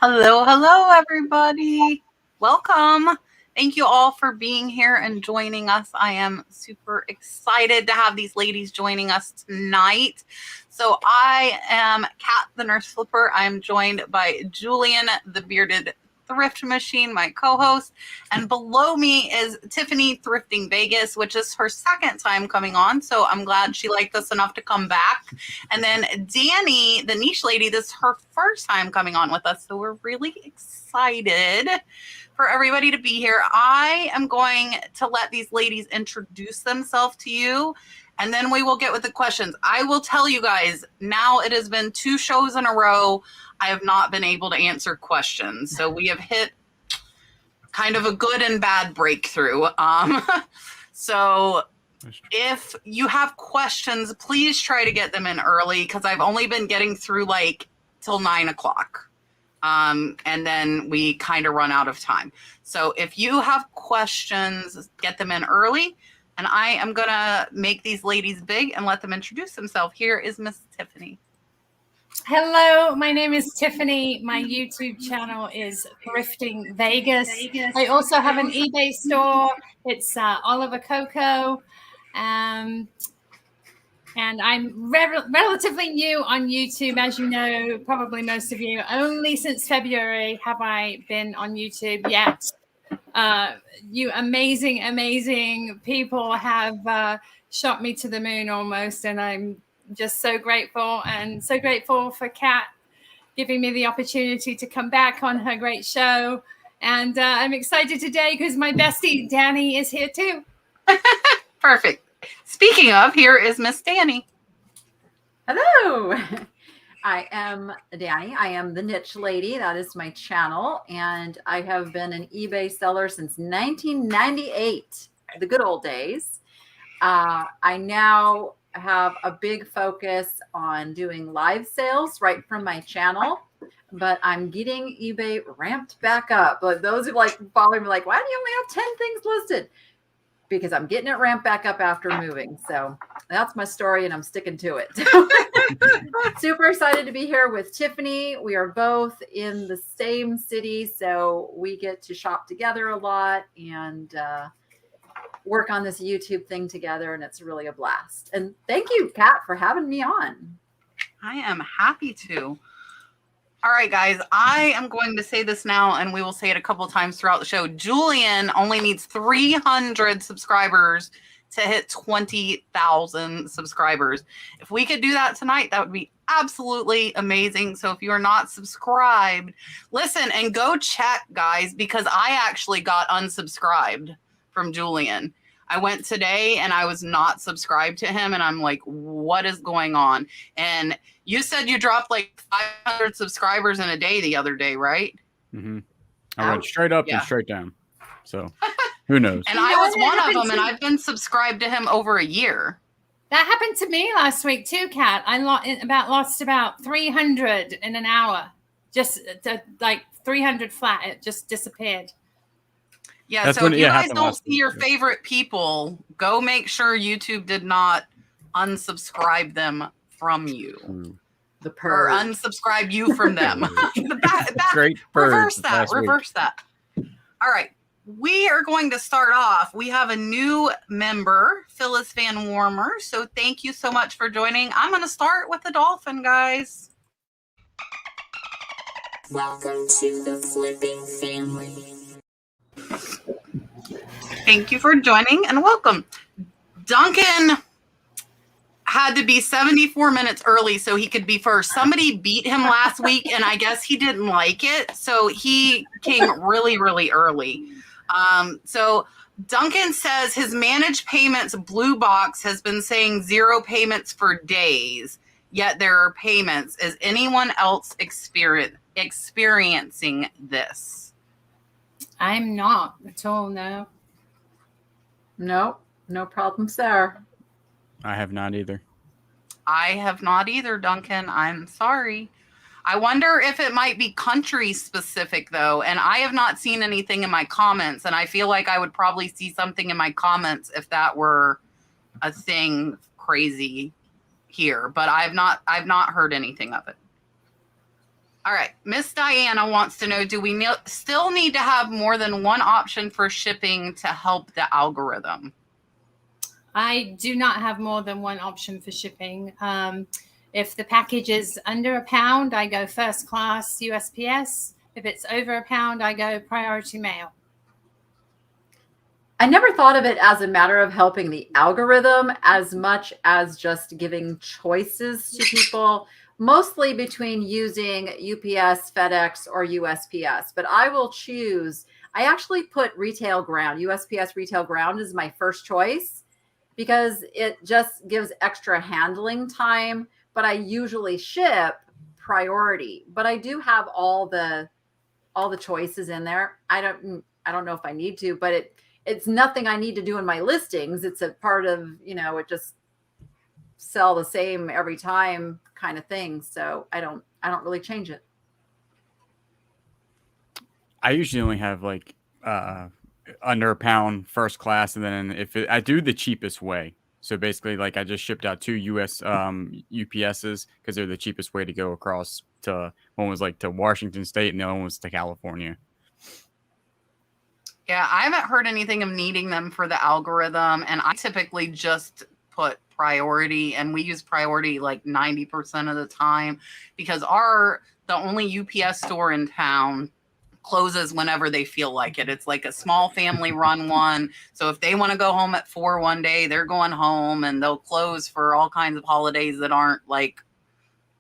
Hello, hello, everybody. Welcome. Thank you all for being here and joining us. I am super excited to have these ladies joining us tonight. So I am Kat, the nurse flipper. I'm joined by Julian, the bearded thrift machine, my co-host. And below me is Tiffany, Thrifting Vegas, which is her second time coming on. So I'm glad she liked us enough to come back. And then Danni, the niche lady, this is her first time coming on with us. So we're really excited for everybody to be here. I am going to let these ladies introduce themselves to you, and then we will get with the questions. I will tell you guys, now it has been 2 shows in a row. I have not been able to answer questions. So we have hit kind of a good and bad breakthrough. So if you have questions, please try to get them in early, because I've only been getting through like till 9 o'clock. And then we kind of run out of time. So if you have questions, get them in early. And I am going to make these ladies big and let them introduce themselves. Here is Miss Tiffany. Hello, my name is Tiffany. My YouTube channel is Thrifting Vegas. I also have an eBay store. It's Oliver Coco. And I'm relatively new on YouTube, as you know, probably most of you. Only since February have I been on YouTube yet. You amazing, amazing people have shot me to the moon almost, and I'm just so grateful, and so grateful for Kat giving me the opportunity to come back on her great show. And I'm excited today because my bestie Danni is here too. Perfect. Speaking of, here is Miss Danni. Hello. I am Danni. I am the niche lady. That is my channel. And I have been an eBay seller since 1998, the good old days. I now have a big focus on doing live sales right from my channel, but I'm getting eBay ramped back up. But those who like follow me, like, why do you only have 10 things listed? Because I'm getting it ramped back up after moving. So that's my story, and I'm sticking to it. Super excited to be here with Tiffany. We are both in the same city, so we get to shop together a lot and work on this YouTube thing together, and it's really a blast. And thank you, Kat, for having me on. I am happy to. All right, guys, I am going to say this now, and we will say it a couple of times throughout the show. Julian only needs 300 subscribers to hit 20,000 subscribers. If we could do that tonight, that would be absolutely amazing. So if you are not subscribed, listen and go check, guys, because I actually got unsubscribed from Julian. I went today and I was not subscribed to him, and I'm like, what is going on? And you said you dropped like 500 subscribers in a day the other day, right? Mm-hmm. I went straight up and straight down. So who knows? And I was one of them, and I've been subscribed to him over a year. That happened to me last week too, Kat. I lost about 300 in an hour. Just like 300 flat. It just disappeared. Yeah, so if you guys don't see your favorite people, go make sure YouTube did not unsubscribe them from you. The purge. Or unsubscribe you from them. Great purge. Reverse that. All right. We are going to start off. We have a new member, Phyllis Van Warmer. So thank you so much for joining. I'm going to start with the dolphin, guys. Welcome to the flipping family. Thank you for joining and welcome. Duncan had to be 74 minutes early so he could be first. Somebody beat him last week, and I guess he didn't like it, so he came really, really early. So Duncan says his managed payments blue box has been saying 0 payments for days, yet there are payments. Is anyone else experiencing this? I'm not at all, no. No problems there. I have not either. I have not either, Duncan. I'm sorry. I wonder if it might be country specific, though. And I have not seen anything in my comments. And I feel like I would probably see something in my comments if that were a thing crazy here. But I've not heard anything of it. All right. Miss Diana wants to know, do we still need to have more than one option for shipping to help the algorithm? I do not have more than one option for shipping. If the package is under £1, I go first class USPS. If it's over £1, I go priority mail. I never thought of it as a matter of helping the algorithm as much as just giving choices to people, mostly between using UPS, FedEx, or USPS. But I will choose, I actually put retail ground, USPS retail ground is my first choice because it just gives extra handling time, but I usually ship priority. But I do have all the choices in there. I don't know if I need to, but it's nothing I need to do in my listings. It's a part of, it just sell the same every time kind of thing. So I don't really change it. I usually only have like under £1 first class, and then I do the cheapest way. So basically, like I just shipped out 2 US UPSs because they're the cheapest way to go across to, one was like to Washington State and the other one was to California. Yeah, I haven't heard anything of needing them for the algorithm, and I typically just put priority, and we use priority like 90% of the time because the only UPS store in town closes whenever they feel like it. It's like a small family run one. So if they want to go home at 4 one day, they're going home, and they'll close for all kinds of holidays that aren't like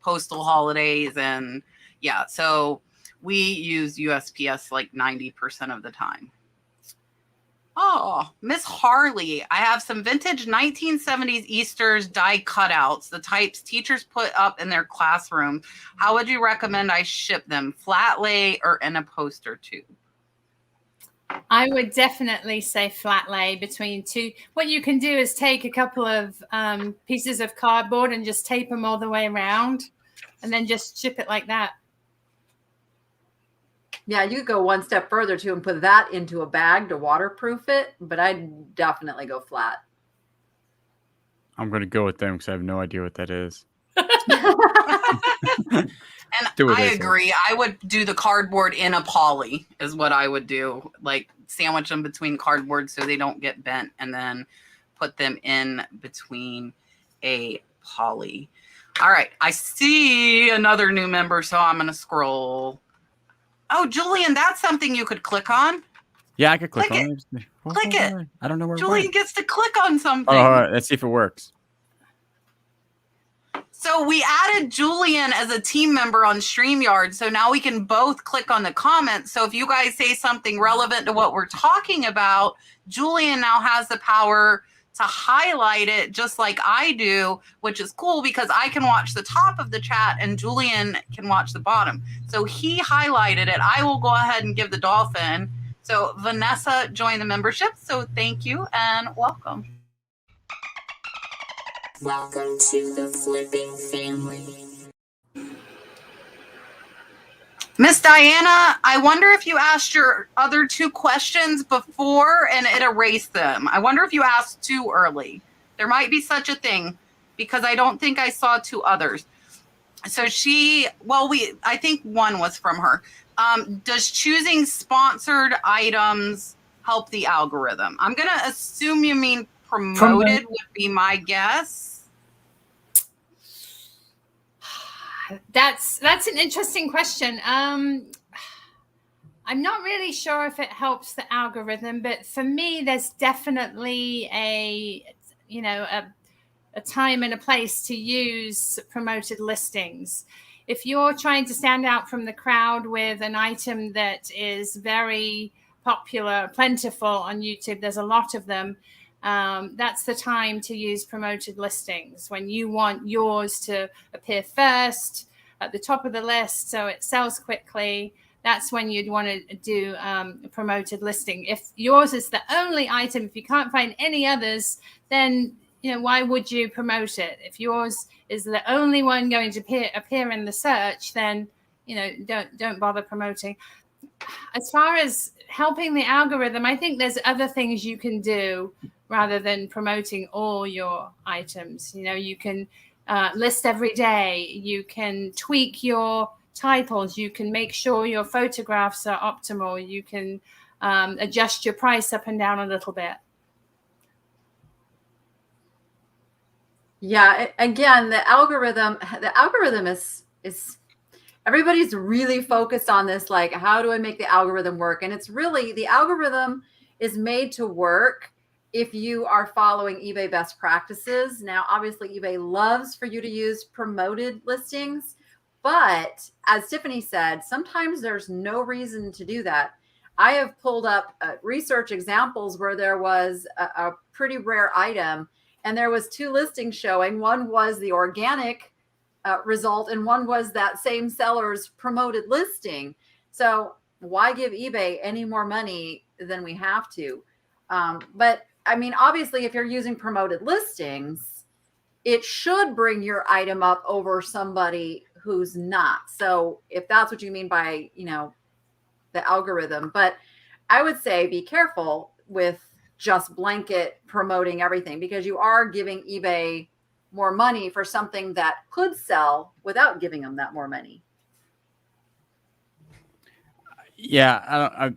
postal holidays. And yeah, so we use USPS like 90% of the time. Oh, Miss Harley, I have some vintage 1970s Easter's die cutouts, the types teachers put up in their classroom. How would you recommend I ship them? Flat lay or in a poster tube? I would definitely say flat lay between two. What you can do is take a couple of pieces of cardboard and just tape them all the way around and then just ship it like that. Yeah, you could go one step further too and put that into a bag to waterproof it, but I'd definitely go flat. I'm going to go with them because I have no idea what that is. And I agree. I would do the cardboard in a poly is what I would do. Like sandwich them between cardboard so they don't get bent and then put them in between a poly. All right. I see another new member, so I'm going to scroll. Oh, Julian, that's something you could click on. Yeah, I could click on it. Click it. I don't know where Julian gets to click on something. Oh, all right. Let's see if it works. So we added Julian as a team member on StreamYard. So now we can both click on the comments. So if you guys say something relevant to what we're talking about, Julian now has the power to highlight it just like I do, which is cool because I can watch the top of the chat and Julian can watch the bottom. So he highlighted it. I will go ahead and give the dolphin. So Vanessa joined the membership. So thank you and welcome. Welcome to the flipping family. Miss Diana, I wonder if you asked your other 2 questions before and it erased them. I wonder if you asked too early. There might be such a thing because I don't think I saw 2 others. So I think one was from her. Does choosing sponsored items help the algorithm? I'm going to assume you mean promoted would be my guess. That's an interesting question. I'm not really sure if it helps the algorithm, but for me, there's definitely a time and a place to use promoted listings. If you're trying to stand out from the crowd with an item that is very popular, plentiful on YouTube, there's a lot of them. That's the time to use promoted listings when you want yours to appear first at the top of the list so it sells quickly. That's when you'd want to do a promoted listing. If yours is the only item, if you can't find any others, then why would you promote it? If yours is the only one going to appear in the search, then don't bother promoting. As far as helping the algorithm, I think there's other things you can do rather than promoting all your items. You can list every day. You can tweak your titles. You can make sure your photographs are optimal. You can adjust your price up and down a little bit. Yeah, again, the algorithm is everybody's really focused on this, like, how do I make the algorithm work? And it's really, the algorithm is made to work if you are following eBay best practices. Now, obviously, eBay loves for you to use promoted listings, but as Tiffany said, sometimes there's no reason to do that. I have pulled up research examples where there was a pretty rare item, and there was 2 listings showing. One was the organic result, and one was that same seller's promoted listing. So why give eBay any more money than we have to? But I mean, obviously, if you're using promoted listings, it should bring your item up over somebody who's not. So if that's what you mean by, the algorithm, but I would say be careful with just blanket promoting everything, because you are giving eBay more money for something that could sell without giving them that more money. Yeah,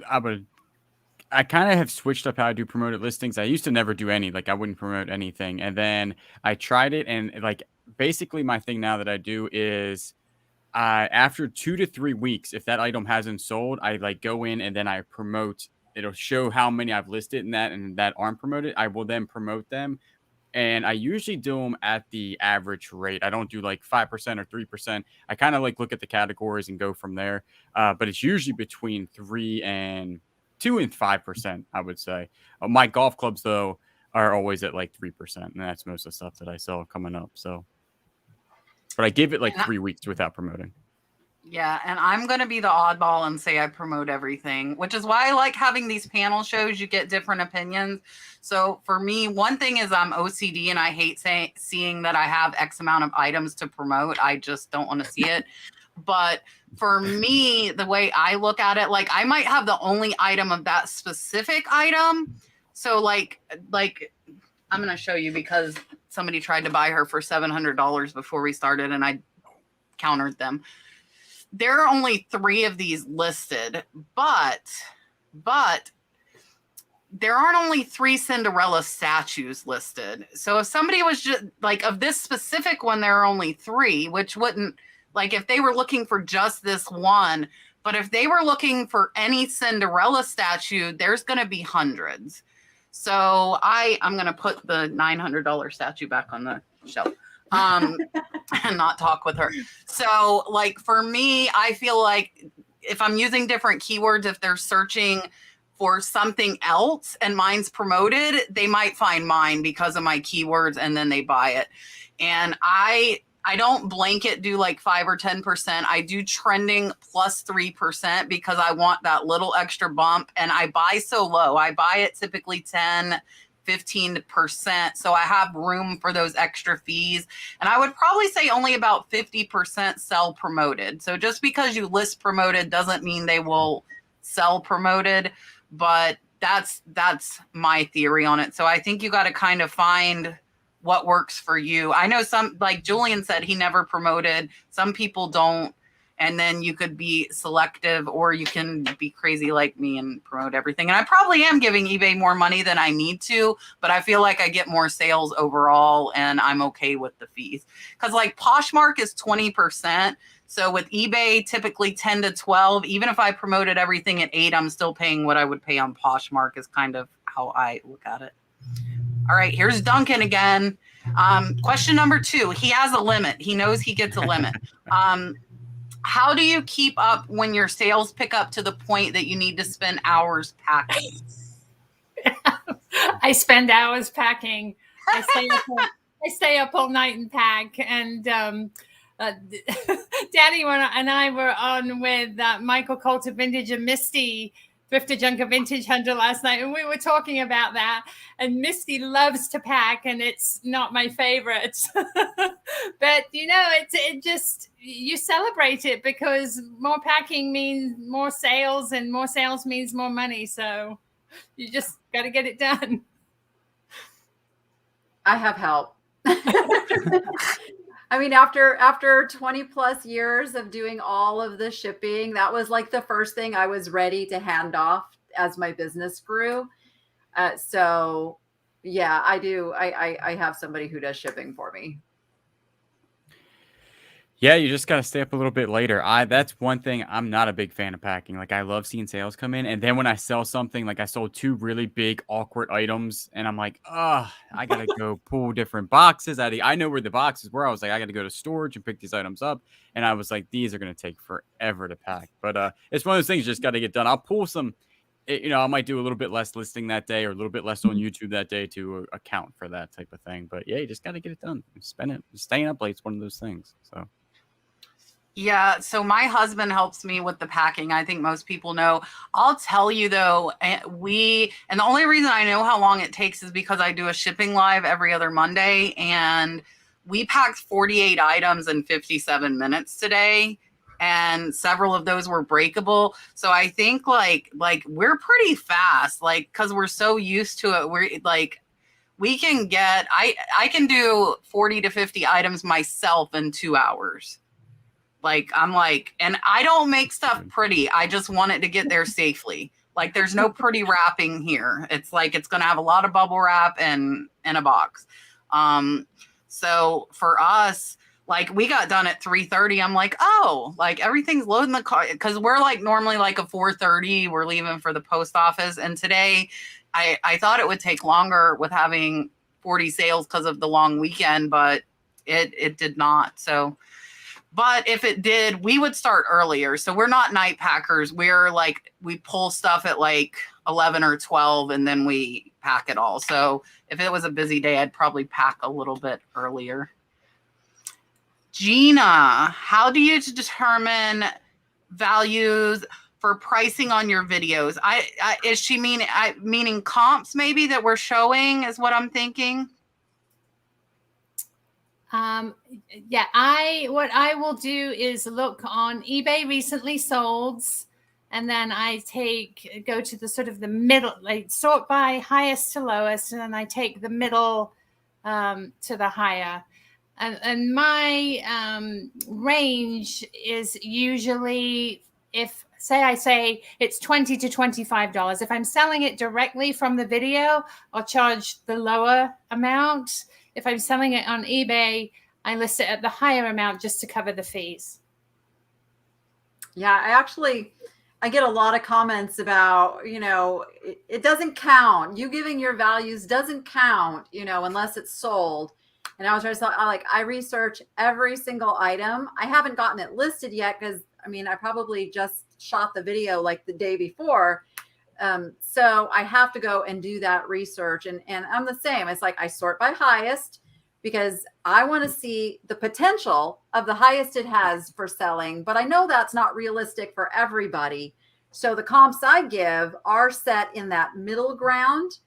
I kind of have switched up how I do promoted listings. I used to never do any, like I wouldn't promote anything. And then I tried it, and like basically my thing now that I do is after 2 to 3 weeks, if that item hasn't sold, I like go in and then I promote. It'll show how many I've listed and that aren't promoted. I will then promote them. And I usually do them at the average rate. I don't do like 5% or 3%. I kind of like look at the categories and go from there. But it's usually between 2 and 5%, I would say. My golf clubs, though, are always at like 3%. And that's most of the stuff that I sell coming up. So, but I give it like 3 weeks without promoting. Yeah, and I'm going to be the oddball and say I promote everything, which is why I like having these panel shows. You get different opinions. So for me, one thing is I'm OCD and I hate seeing that I have X amount of items to promote. I just don't want to see it. But for me, the way I look at it, like I might have the only item of that specific item. So like I'm going to show you, because somebody tried to buy her for $700 before we started and I countered them. There are only 3 of these listed, but there aren't only 3 Cinderella statues listed. So if somebody was just like, of this specific one, there are only 3, which wouldn't, like if they were looking for just this one, but if they were looking for any Cinderella statue, there's going to be hundreds. So I'm going to put the $900 statue back on the shelf. And not talk with her. So like for me, I feel like if I'm using different keywords, if they're searching for something else and mine's promoted, they might find mine because of my keywords and then they buy it. And I don't blanket do like 5 or 10%. I do trending plus 3% because I want that little extra bump, and I buy so low. I buy it typically 10-15%. So I have room for those extra fees. And I would probably say only about 50% sell promoted. So just because you list promoted doesn't mean they will sell promoted, but that's my theory on it. So I think you got to kind of find what works for you. I know some, like Julian said, he never promoted. Some people don't. And then you could be selective, or you can be crazy like me and promote everything. And I probably am giving eBay more money than I need to, but I feel like I get more sales overall and I'm okay with the fees. Because like Poshmark is 20%. So with eBay, typically 10 to 12. Even if I promoted everything at 8, I'm still paying what I would pay on Poshmark, is kind of how I look at it. All right, here's Duncan again. Question number 2. He has a limit. He knows he gets a limit. How do you keep up when your sales pick up to the point that you need to spend hours packing? I spend hours packing. I stay up all night and pack. And Danni and I were on with Michael Coulter Vintage and Misty Thrifter Junker Vintage Hunter last night, and we were talking about that. And Misty loves to pack, and it's not my favorite. But it just, you celebrate it because more packing means more sales, and more sales means more money. So you just got to get it done. I have help. I mean, after 20 plus years of doing all of the shipping, that was like the first thing I was ready to hand off as my business grew. So yeah, I do. I have somebody who does shipping for me. Yeah, you just got to stay up a little bit later. That's one thing I'm not a big fan of packing. Like I love seeing sales come in, and then when I sell something, like I sold 2 really big awkward items, and I'm like, oh, I gotta go pull different boxes. I know where the boxes were. I was like, I gotta go to storage and pick these items up, and I was like, these are gonna take forever to pack. But it's one of those things you just got to get done. I'll pull some. I might do a little bit less listing that day or a little bit less on YouTube that day to account for that type of thing. But yeah, you just got to get it done. Staying up late is one of those things. So. Yeah, so my husband helps me with the packing. I think most people know. I'll tell you though, and the only reason I know how long it takes is because I do a shipping live every other Monday, and we packed 48 items in 57 minutes today, and several of those were breakable. So I think like we're pretty fast, like because we're so used to it. We're like we can get I can do 40 to 50 items myself in 2 hours. Like, I'm like, and I don't make stuff pretty. I just want it to get there safely. Like, there's no pretty wrapping here. It's like, it's going to have a lot of bubble wrap and in a box. So for us, like we got done at 3:30. I'm like, oh, like everything's loading the car. Cause we're like normally like a 4:30, we're leaving for the post office. And today I thought it would take longer with having 40 sales because of the long weekend, but it did not. So, but if it did, we would start earlier. So we're not night packers. We're like, we pull stuff at like 11 or 12 and then we pack it all. So if it was a busy day, I'd probably pack a little bit earlier. Gina, how do you determine values for pricing on your videos? Is she meaning comps maybe that we're showing is what I'm thinking? Yeah, what I will do is look on eBay recently solds, and then I go to the sort of the middle, like sort by highest to lowest, and then I take the middle to the higher. And my range is usually, if I say it's $20 to $25. If I'm selling it directly from the video, I'll charge the lower amount. If I'm selling it on eBay, I list it at the higher amount just to cover the fees. Yeah, I get a lot of comments about, it doesn't count. You giving your values doesn't count, unless it's sold. And I was trying to I research every single item. I haven't gotten it listed yet because, I probably just shot the video like the day before. So I have to go and do that research. And I'm the same. It's like I sort by highest because I want to see the potential of the highest it has for selling. But I know that's not realistic for everybody. So the comps I give are set in that middle ground.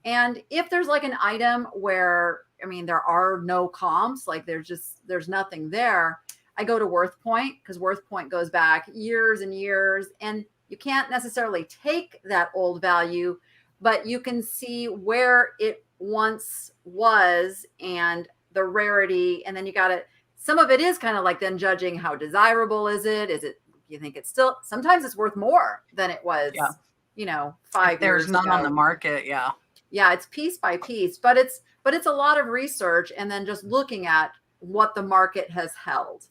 And if there's like an item where, there are no comps, like there's nothing there, I go to Worth Point because Worth Point goes back years and years. And you can't necessarily take that old value, but you can see where it once was and the rarity. And then some of it is kind of like then judging how desirable is it? You think it's still, sometimes it's worth more than it was, 5 years There's none ago. on the market. Yeah. Yeah. It's piece by piece, but it's a lot of research and then just looking at what the market has held.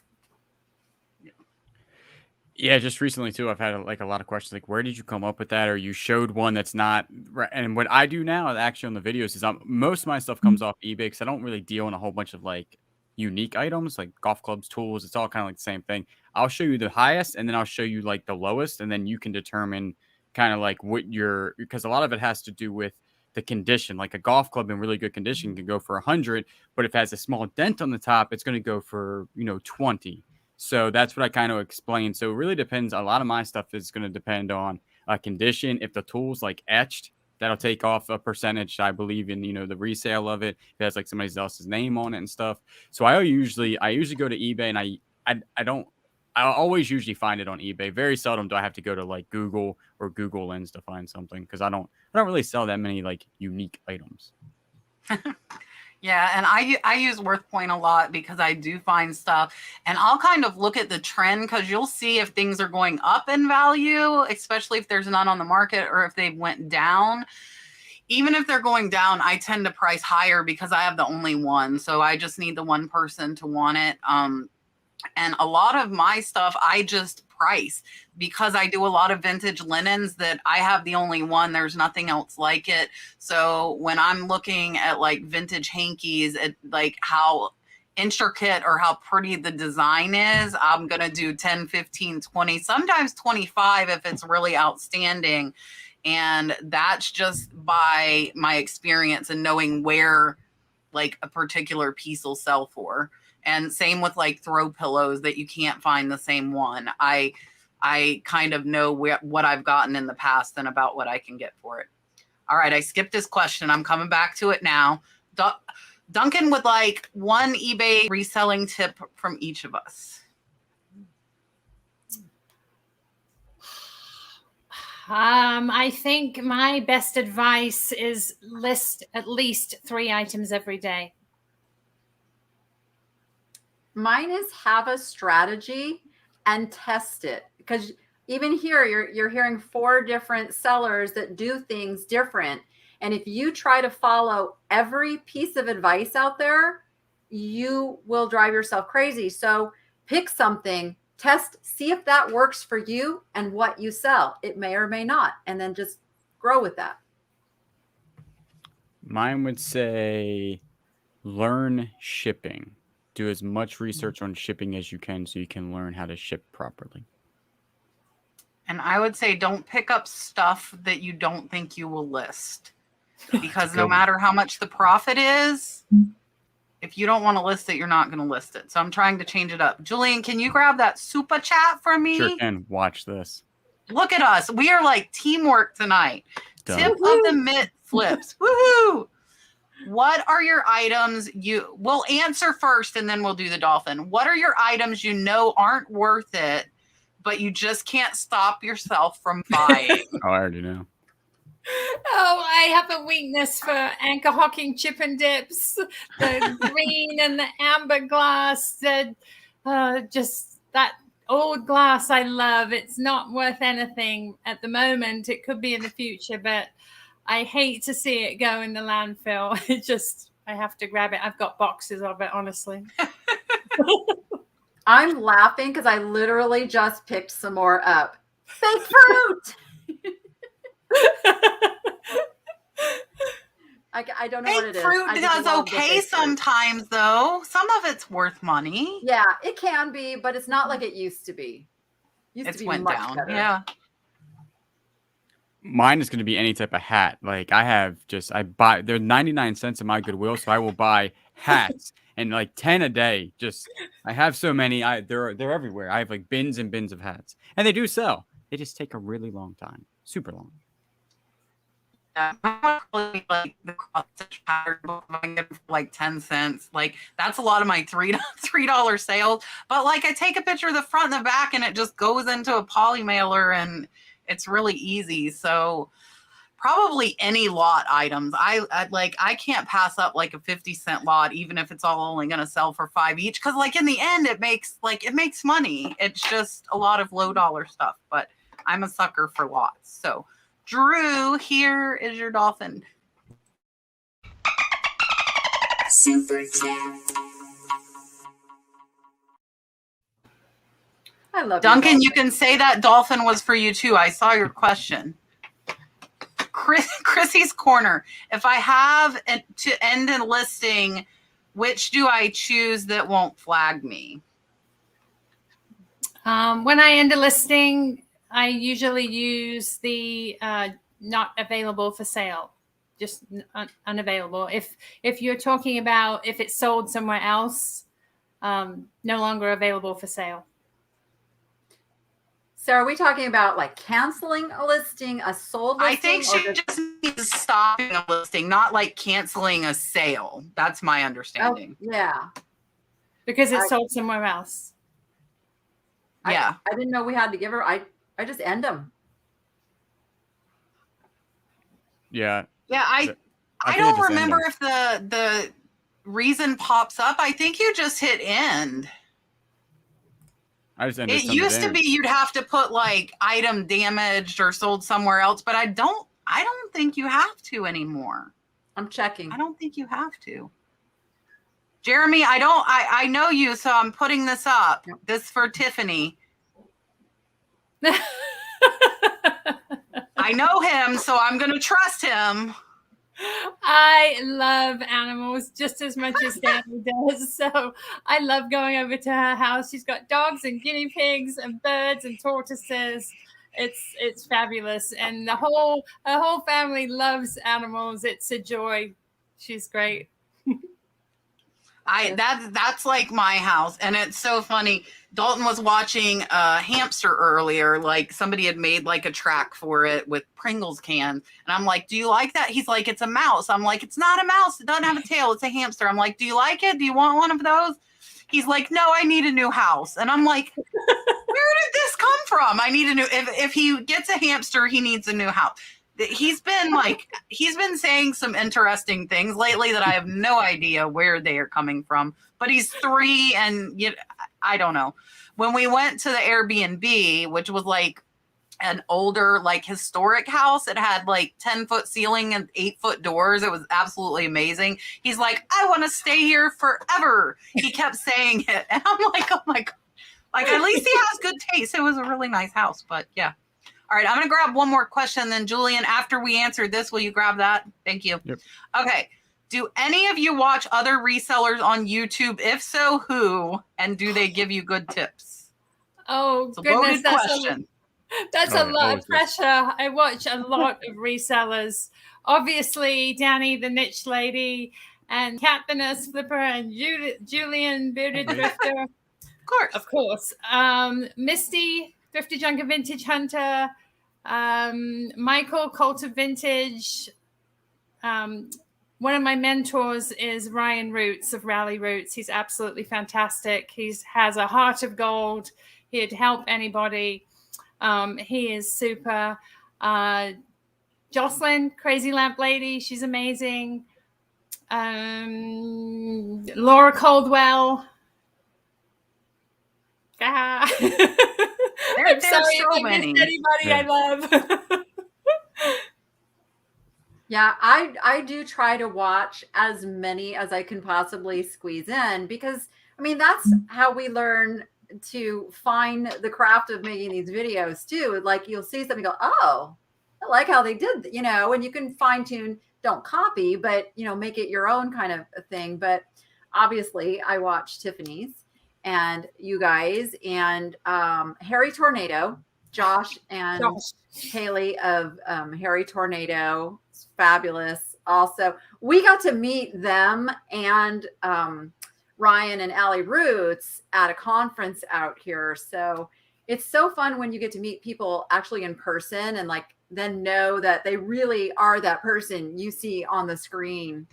Yeah, just recently too, I've had a lot of questions like, where did you come up with that? Or you showed one that's not right. And what I do now actually on the videos is most of my stuff comes off eBay because I don't really deal in a whole bunch of like unique items like golf clubs, tools. It's all kind of like the same thing. I'll show you the highest and then I'll show you like the lowest. And then you can determine kind of like because a lot of it has to do with the condition. Like a golf club in really good condition can go for 100, but if it has a small dent on the top, it's going to go for, 20. So that's what I kind of explained. So it really depends. A lot of my stuff is going to depend on condition. If the tool's like etched, that'll take off a percentage, I believe, in, the resale of it. If it has like somebody else's name on it and stuff. So I usually go to eBay and I always usually find it on eBay. Very seldom do I have to go to like Google or Google Lens to find something because I don't really sell that many like unique items. Yeah, and I use WorthPoint a lot because I do find stuff, and I'll kind of look at the trend because you'll see if things are going up in value, especially if there's none on the market or if they went down. Even if they're going down, I tend to price higher because I have the only one, so I just need the one person to want it. And a lot of my stuff, I just price because I do a lot of vintage linens that I have the only one. There's nothing else like it. So when I'm looking at like vintage hankies, at like how intricate or how pretty the design is, I'm going to do 10, 15, 20, sometimes 25 if it's really outstanding. And that's just by my experience and knowing where like a particular piece will sell for. And same with like throw pillows that you can't find the same one. I kind of know what I've gotten in the past and about what I can get for it. All right, I skipped this question. I'm coming back to it now. Duncan would like one eBay reselling tip from each of us. I think my best advice is list at least 3 items every day. Mine is have a strategy and test it, because even here you're hearing 4 different sellers that do things different. And if you try to follow every piece of advice out there, you will drive yourself crazy. So pick something, test, see if that works for you and what you sell. It may or may not, and then just grow with that. Mine would say learn shipping. Do as much research on shipping as you can so you can learn how to ship properly. And I would say don't pick up stuff that you don't think you will list. Because no matter how much the profit is, if you don't want to list it, you're not going to list it. So I'm trying to change it up. Julian, can you grab that super chat for me? Sure can. Watch this. Look at us. We are like teamwork tonight. Done. Tip of the mitt flips. Woohoo! What are your items we'll answer first and then we'll do the dolphin. What are your items you know aren't worth it, but you just can't stop yourself from buying? Oh, I already know. Oh, I have a weakness for anchor hocking chip and dips, the green and the amber glass, just that old glass I love. It's not worth anything at the moment. It could be in the future, but I hate to see it go in the landfill. I have to grab it. I've got boxes of it, honestly. I'm laughing because I literally just picked some more up. Fake fruit. I don't know what it is. Fruit does okay sometimes, though. Some of it's worth money. Yeah, it can be, but it's not like it used to be. It's went down. Better. Yeah. Mine is going to be any type of hat. Like I buy, they're 99 cents in my Goodwill, so I will buy hats and like 10 a day. I have so many. They're everywhere. I have like bins and bins of hats, and they do sell. They just take a really long time, super long. Like the cross-stitch pattern book, I get for like 10 cents. Like that's a lot of my $3 sales. But like I take a picture of the front and the back, and it just goes into a poly mailer, and it's really easy. So probably any lot items. I can't pass up like a 50-cent lot, even if it's all only going to sell for $5 each. Cause like in the end, it makes money. It's just a lot of low dollar stuff, but I'm a sucker for lots. So Drew, here is your dolphin. Super chat. I love Duncan, you can say that dolphin was for you too. I saw your question. Chrissy's Corner. If I have to end a listing, which do I choose that won't flag me? When I end a listing, I usually use the not available for sale, just unavailable. If you're talking about if it's sold somewhere else, no longer available for sale. So are we talking about like canceling a listing, a sold listing? I think she just means stopping a listing, not like canceling a sale. That's my understanding. Oh, yeah. Because it's sold somewhere else. Yeah. I didn't know we had to give her. I just end them. Yeah. Yeah, I don't remember if the reason pops up, I think you just hit end. I just ended It used to be you'd have to put like item damaged or sold somewhere else, but I don't think you have to anymore. I'm checking. I don't think you have to. Jeremy, I know you, so I'm putting this up. Yep. This for Tiffany. I know him, so I'm going to trust him. I love animals just as much as Danni does. So I love going over to her house. She's got dogs and guinea pigs and birds and tortoises. It's fabulous. And her whole family loves animals. It's a joy. She's great. That's like my house, and it's so funny. Dalton was watching a hamster earlier, like somebody had made like a track for it with Pringles cans, and I'm like, do you like that? He's like, it's a mouse. I'm like, it's not a mouse, it doesn't have a tail, it's a hamster. I'm like, do you like it? Do you want one of those? He's like, no, I need a new house. And I'm like, where did this come from? I need a new, if he gets a hamster, he needs a new house. He's been saying some interesting things lately that I have no idea where they are coming from, but he's 3 and I don't know. When we went to the Airbnb, which was like an older, like historic house, it had like 10-foot ceiling and 8-foot doors. It was absolutely amazing. He's like, I want to stay here forever. He kept saying it. And I'm like, oh my God. Like, at least he has good taste. It was a really nice house, but yeah. All right, I'm going to grab one more question. Then, Julian, after we answer this, will you grab that? Thank you. Yep. Okay. Do any of you watch other resellers on YouTube? If so, who? And do they give you good tips? Oh, it's a goodness. Loaded question. That's a lot of pressure. I watch a lot of resellers. Obviously, Danni, the niche lady, and Kat, the nurse flipper, and Julian, bearded drifter. Of course. Misty, Thrifty Junker Vintage Hunter, Michael, Cult of Vintage. One of my mentors is Ryan Roots of Rally Roots. He's absolutely fantastic. He has a heart of gold. He'd help anybody. He is super. Jocelyn, Crazy Lamp Lady. She's amazing. Laura Caldwell. I'm sorry so if I missed anybody I love. Yeah, I do try to watch as many as I can possibly squeeze in because, I mean, that's how we learn to find the craft of making these videos too. Like you'll see something, go, oh, I like how they did, and you can fine tune, don't copy, but, make it your own kind of a thing. But obviously I watch Tiffany's and you guys and Harry Tornado, Josh and Haley of Harry Tornado. It's fabulous. Also, we got to meet them and Ryan and Allie Roots at a conference out here. So it's so fun when you get to meet people actually in person and then know that they really are that person you see on the screen.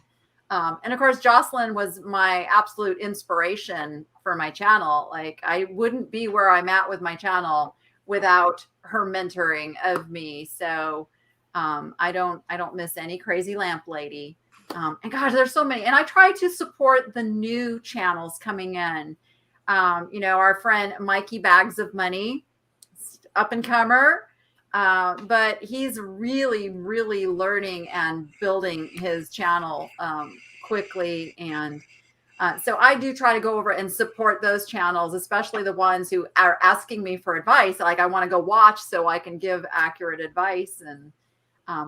And of course, Jocelyn was my absolute inspiration for my channel. Like I wouldn't be where I'm at with my channel without her mentoring of me. So I don't miss any Crazy Lamp Lady. And gosh, there's so many. And I try to support the new channels coming in. Our friend Mikey Bags of Money, up and comer. But he's really, really learning and building his channel quickly. And so I do try to go over and support those channels, especially the ones who are asking me for advice. Like I want to go watch so I can give accurate advice. And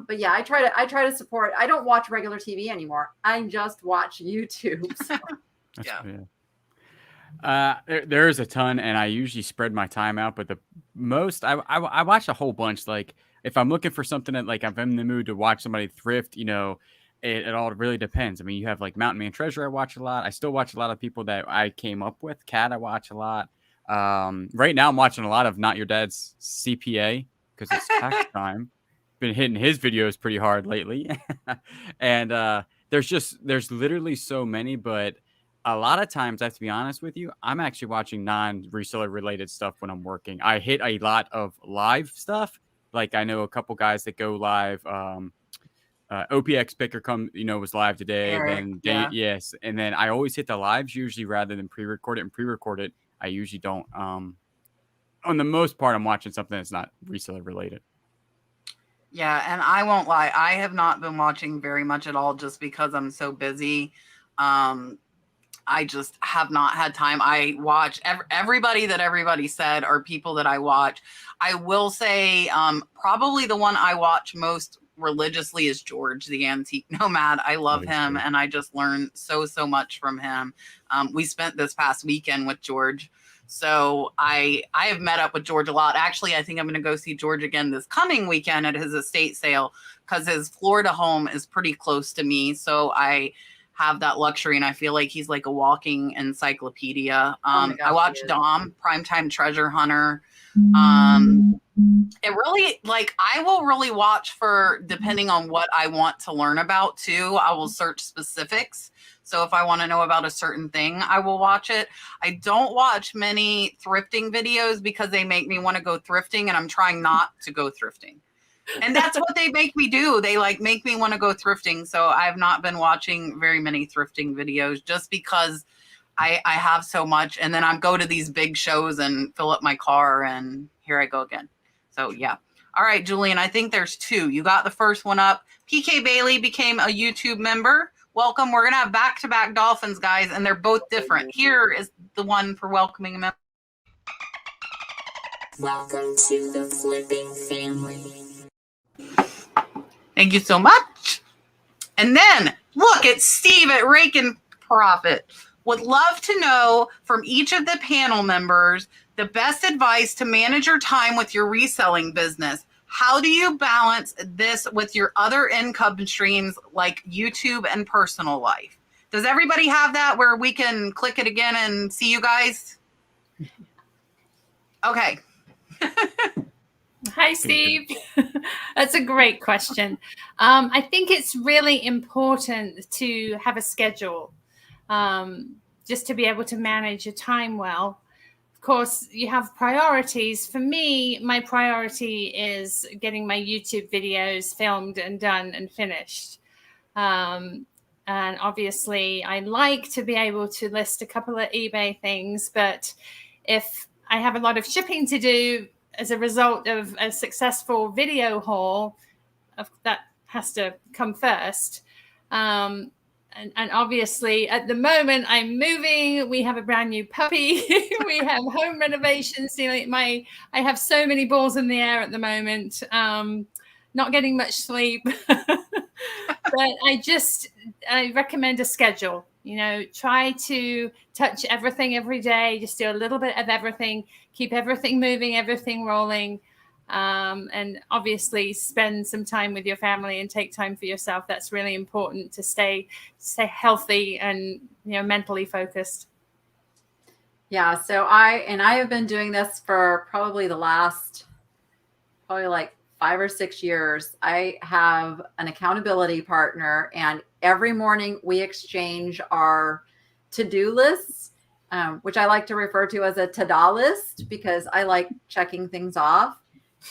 but yeah, I try to support. I don't watch regular TV anymore. I just watch YouTube. So. There's a ton, and I usually spread my time out. But the most I watch a whole bunch. Like if I'm looking for something that if I'm in the mood to watch somebody thrift, it all really depends. I mean, you have like Mountain Man Treasure. I watch a lot. I still watch a lot of people that I came up with. Cat, I watch a lot. Right now, I'm watching a lot of Not Your Dad's CPA because it's tax time. Been hitting his videos pretty hard lately, and there's literally so many, but. A lot of times, I have to be honest with you, I'm actually watching non-reseller related stuff when I'm working. I hit a lot of live stuff. Like I know a couple guys that go live OPX picker was live today. Eric, Then yes, and then I always hit the lives usually rather than pre-record it. And pre-record it, I usually don't. On the most part, I'm watching something that's not reseller related. Yeah, and I won't lie, I have not been watching very much at all just because I'm so busy. I just have not had time. I watch everybody that everybody said are people that I watch. I will say probably the one I watch most religiously is George, the antique nomad. I love him, and I just learned so much from him. We spent this past weekend with George. So I have met up with George a lot. Actually, I think I'm going to go see George again this coming weekend at his estate sale because his Florida home is pretty close to me. So I have that luxury, and I feel like he's like a walking encyclopedia. I watched Dom, Primetime Treasure Hunter. It really, like, I will really watch for, depending on what I want to learn about too. I will search specifics. So if I want to know about a certain thing, I will watch it. I don't watch many thrifting videos because they make me want to go thrifting, and I'm trying not to go thrifting. And that's what they make me do. They like make me want to go thrifting. So I've not been watching very many thrifting videos just because I have so much. And then I go to these big shows and fill up my car, and here I go again. So yeah. All right, Julian, I think there's two. You got the first one up. PK Bailey became a YouTube member. Welcome. We're going to have back-to-back dolphins, guys, and they're both different. Here is the one for welcoming members. Welcome to the flipping family. Thank you so much. And then look at Steve at Rake and Profit. Would love to know from each of the panel members the best advice to manage your time with your reselling business. How do you balance this with your other income streams like YouTube and personal life? Does everybody have that where we can click it again and see you guys? Okay. Hi, Steve. That's a great question. I think it's really important to have a schedule, just to be able to manage your time well. Of course, you have priorities. For me, my priority is getting my YouTube videos filmed and done and finished. And obviously, I like to be able to list a couple of eBay things, but if I have a lot of shipping to do as a result of a successful video haul, that has to come first. And obviously, at the moment, I'm moving. We have a brand new puppy. We have home renovations. I have so many balls in the air at the moment. Not getting much sleep. But I recommend a schedule. Try to touch everything every day. Just do a little bit of everything. Keep everything moving, everything rolling. And obviously spend some time with your family and take time for yourself. That's really important to stay healthy and mentally focused. Yeah, so I have been doing this for probably the last like 5 or 6 years. I have an accountability partner, and every morning we exchange our to-do lists, which I like to refer to as a ta-da list because I like checking things off.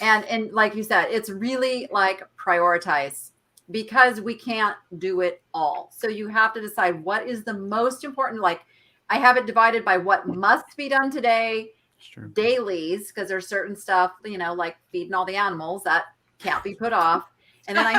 And like you said, it's really like prioritize because we can't do it all. So you have to decide what is the most important. Like I have it divided by what must be done today, dailies, because there's certain stuff, like feeding all the animals that can't be put off. And then I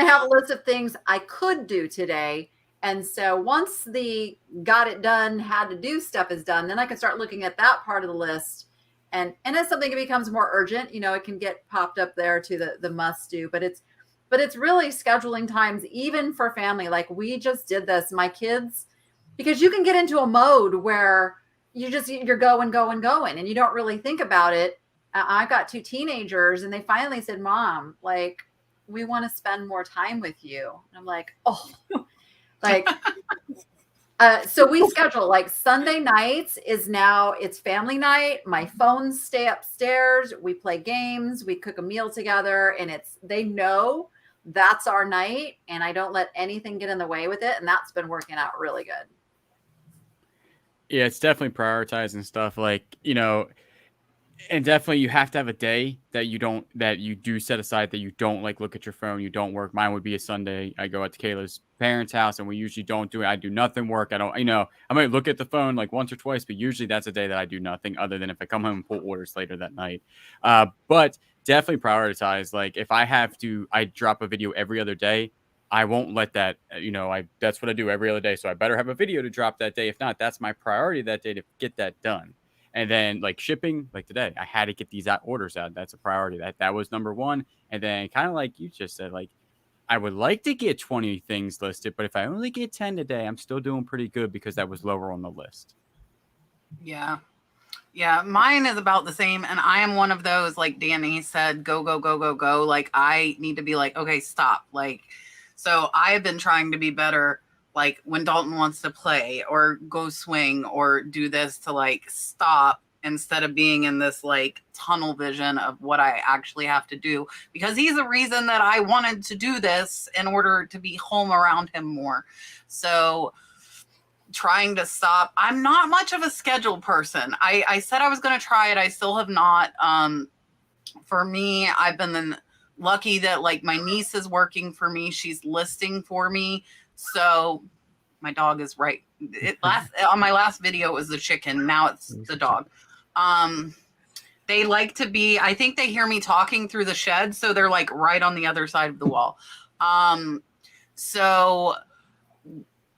have a list of things I could do today. And so once the got it done, had to do stuff is done, then I can start looking at that part of the list. And as something becomes more urgent, it can get popped up there to the must do, but it's really scheduling times, even for family. Like we just did this, my kids, because you can get into a mode where you're going, and you don't really think about it. I've got 2 teenagers, and they finally said, Mom, like, we want to spend more time with you. And I'm like, oh, like, so we schedule like Sunday nights it's family night. My phones stay upstairs. We play games. We cook a meal together, and they know that's our night, and I don't let anything get in the way with it. And that's been working out really good. Yeah, it's definitely prioritizing stuff. Like, And definitely you have to have a day that you do set aside that you don't like look at your phone, you don't work. Mine would be a Sunday. I go out to Kayla's parents' house and we usually don't do it. I do nothing work. I don't, I might look at the phone like once or twice, but usually that's a day that I do nothing other than if I come home and pull orders later that night. But definitely prioritize. Like if I drop a video every other day. I won't let that, that's what I do every other day. So I better have a video to drop that day. If not, that's my priority that day to get that done. And then like shipping, like today, I had to get these orders out. That's a priority. That was number one. And then kind of like you just said, like, I would like to get 20 things listed, but if I only get 10 today, I'm still doing pretty good because that was lower on the list. Yeah. Yeah. Mine is about the same. And I am one of those, like Danni said, go, go, go, go, go. Like I need to be like, okay, stop. Like, so I have been trying to be better. Like when Dalton wants to play or go swing or do this to like stop instead of being in this like tunnel vision of what I actually have to do, because he's the reason that I wanted to do this in order to be home around him more. So trying to stop. I'm not much of a scheduled person. I said I was going to try it. I still have not. For me, I've been lucky that like my niece is working for me. She's listing for me. So my dog is right. On my last video, it was the chicken. Now it's the dog. They like to be, I think they hear me talking through the shed. So they're like right on the other side of the wall. So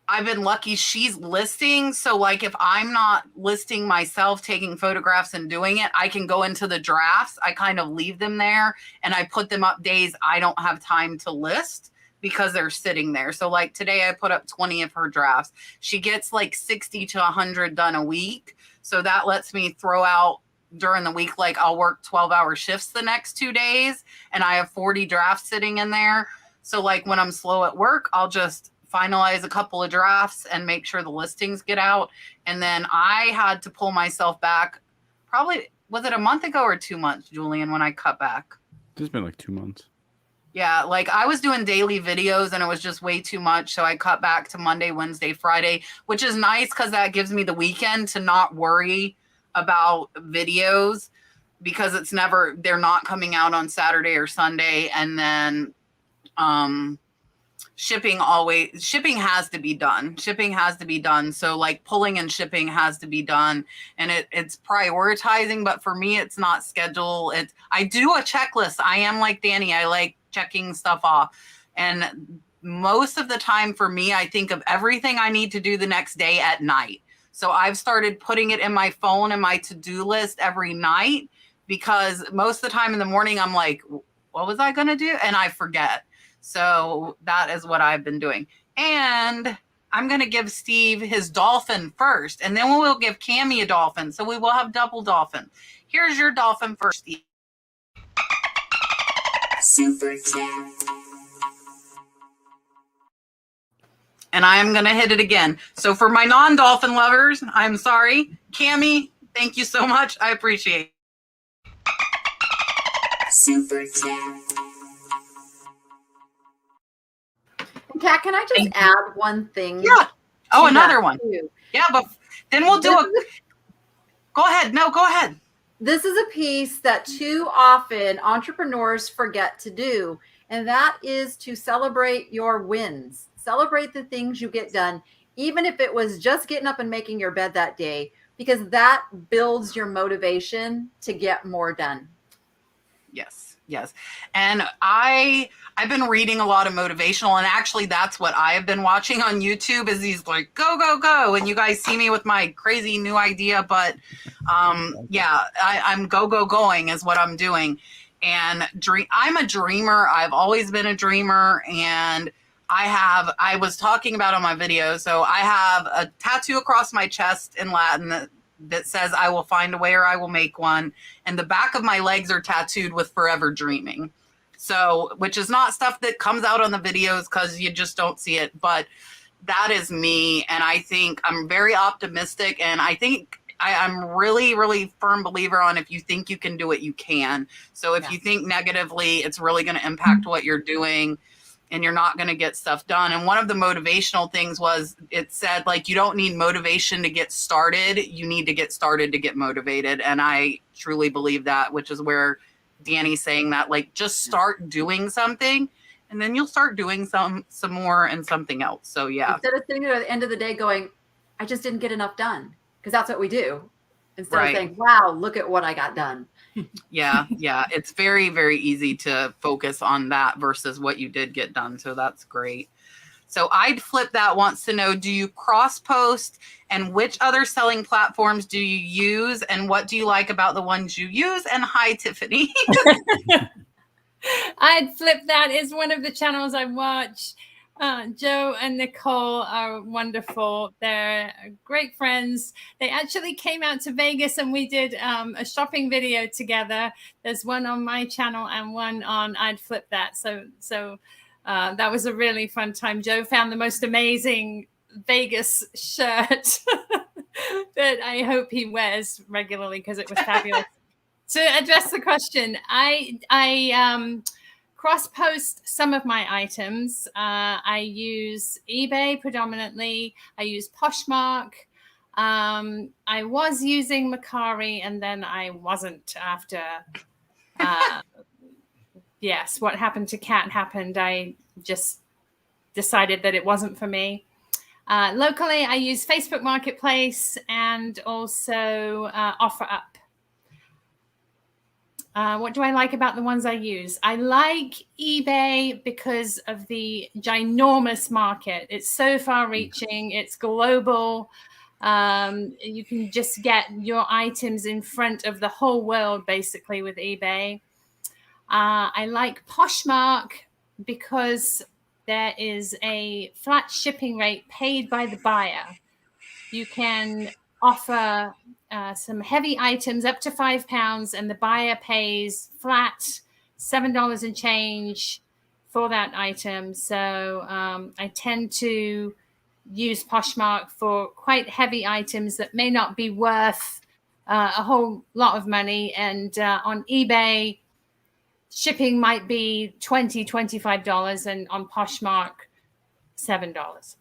I've been lucky she's listing. So like if I'm not listing myself, taking photographs and doing it, I can go into the drafts. I kind of leave them there and I put them up days I don't have time to list, because they're sitting there. So like today I put up 20 of her drafts. She gets like 60 to 100 done a week. So that lets me throw out during the week, like I'll work 12-hour shifts the next 2 days and I have 40 drafts sitting in there. So like when I'm slow at work, I'll just finalize a couple of drafts and make sure the listings get out. And then I had to pull myself back. Probably, was it a month ago or 2 months, Julian, when I cut back? It's been like 2 months. Yeah, like I was doing daily videos and it was just way too much. So I cut back to Monday, Wednesday, Friday, which is nice because that gives me the weekend to not worry about videos, because they're not coming out on Saturday or Sunday. And then shipping has to be done. So like pulling and shipping has to be done, and it's prioritizing. But for me, it's not schedule. I do a checklist. I am like Danni. I like checking stuff off. And most of the time for me, I think of everything I need to do the next day at night. So I've started putting it in my phone and my to-do list every night, because most of the time in the morning, I'm like, what was I going to do? And I forget. So that is what I've been doing. And I'm going to give Steve his dolphin first, and then we'll give Cammie a dolphin. So we will have double dolphin. Here's your dolphin first, Steve. Super chat. And I am going to hit it again. So for my non-dolphin lovers, I'm sorry. Cammie, thank you so much. I appreciate it. Super chat. Kat, can I just add one thing? Yeah. Oh, another one. Too? Yeah, but then we'll do Go ahead. No, go ahead. This is a piece that too often entrepreneurs forget to do, and that is to celebrate your wins. Celebrate the things you get done, even if it was just getting up and making your bed that day, because that builds your motivation to get more done. Yes. And I've been reading a lot of motivational, and actually that's what I have been watching on YouTube, is these like, go, go, go. And you guys see me with my crazy new idea, but I'm going is what I'm doing. And I'm a dreamer. I've always been a dreamer. And I was talking about on my video. So I have a tattoo across my chest in Latin that says I will find a way, or I will make one. And the back of my legs are tattooed with forever dreaming. So, which is not stuff that comes out on the videos because you just don't see it, but that is me. And I think I'm very optimistic. And I think I'm really, really firm believer on, if you think you can do it, you can. So if you think negatively, it's really going to impact what you're doing, and you're not going to get stuff done. And one of the motivational things was, it said, like, you don't need motivation to get started. You need to get started to get motivated. And I truly believe that, which is where Danni's saying that, like, just start doing something and then you'll start doing some more and something else. So yeah. Instead of sitting there at the end of the day going, I just didn't get enough done. Because that's what we do. Instead of saying, wow, look at what I got done. Yeah. It's very, very easy to focus on that versus what you did get done. So that's great. So I'd Flip that wants to know, do you cross post, and which other selling platforms do you use, and what do you like about the ones you use? And hi, Tiffany. I'd Flip that is one of the channels I watch. Joe and Nicole are wonderful. They're great friends. They actually came out to Vegas and we did a shopping video together. There's one on my channel and one on I'd Flip that. So that was a really fun time. Joe found the most amazing Vegas shirt that I hope he wears regularly because it was fabulous. To address the question, I cross-post some of my items. I use eBay predominantly. I use Poshmark. I was using Mercari, and then I wasn't after. Yes, what happened to Kat happened. I just decided that it wasn't for me. Locally, I use Facebook Marketplace and also OfferUp. What do I like about the ones I use? I like eBay because of the ginormous market. It's so far reaching. It's global. You can just get your items in front of the whole world, basically, with eBay. I like Poshmark because there is a flat shipping rate paid by the buyer. You can offer some heavy items up to £5, and the buyer pays flat $7 and change for that item. So I tend to use Poshmark for quite heavy items that may not be worth a whole lot of money. And on eBay, shipping might be $20, $25, and on Poshmark, $7.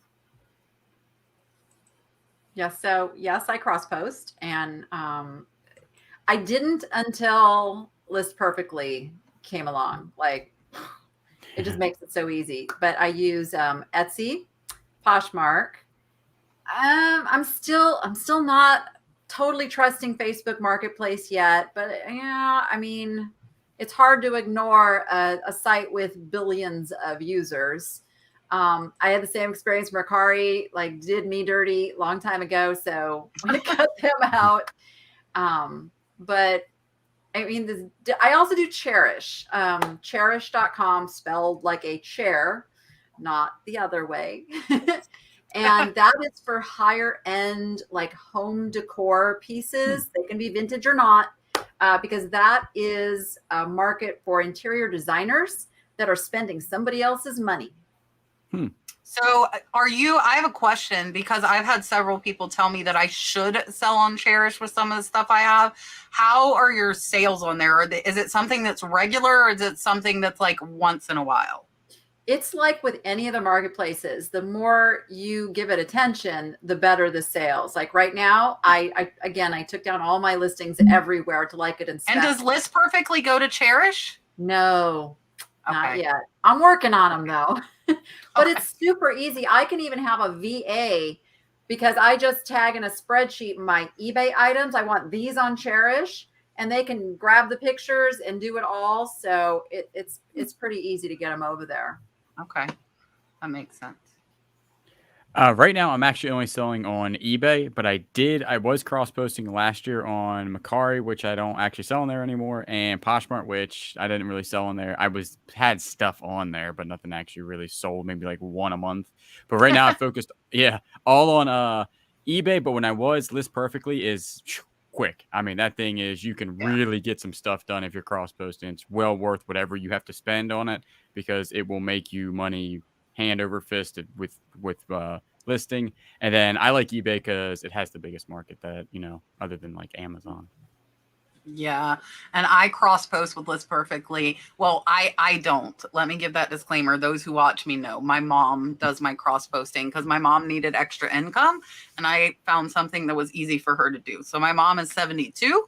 Yeah, so yes, I cross post, and I didn't until List Perfectly came along. Like, it just makes it so easy. But I use Etsy, Poshmark. I'm still not totally trusting Facebook Marketplace yet, but yeah, I mean, it's hard to ignore a site with billions of users. I had the same experience. Mercari like did me dirty a long time ago, so I'm gonna cut them out. But I mean, I also do Cherish, cherish.com, spelled like a chair, not the other way. And that is for higher end, like home decor pieces. They can be vintage or not, because that is a market for interior designers that are spending somebody else's money. So I have a question, because I've had several people tell me that I should sell on Cherish with some of the stuff I have. How are your sales on there? Is it something that's regular, or is it something that's like once in a while? It's like with any of the marketplaces, the more you give it attention, the better the sales. Like right now, I took down all my listings everywhere to like it. And does List Perfectly go to Cherish? No, not yet. I'm working on them though. But it's super easy. I can even have a VA, because I just tag in a spreadsheet my eBay items. I want these on Cherish, and they can grab the pictures and do it all. So it's pretty easy to get them over there. Okay, that makes sense. Right now, I'm actually only selling on eBay, but I was cross-posting last year on Mercari, which I don't actually sell on there anymore, and Poshmark, which I didn't really sell on there. I had stuff on there, but nothing actually really sold, maybe like one a month. But right now, I focused, all on eBay. But when I was, List Perfectly is quick. I mean, that thing is, you can really get some stuff done if you're cross-posting. It's well worth whatever you have to spend on it, because it will make you money hand over fist with listing. And then I like eBay because it has the biggest market that, other than like Amazon. Yeah. And I cross post with List Perfectly. Well, I don't. Let me give that disclaimer. Those who watch me know my mom does my cross posting, because my mom needed extra income, and I found something that was easy for her to do. So my mom is 72.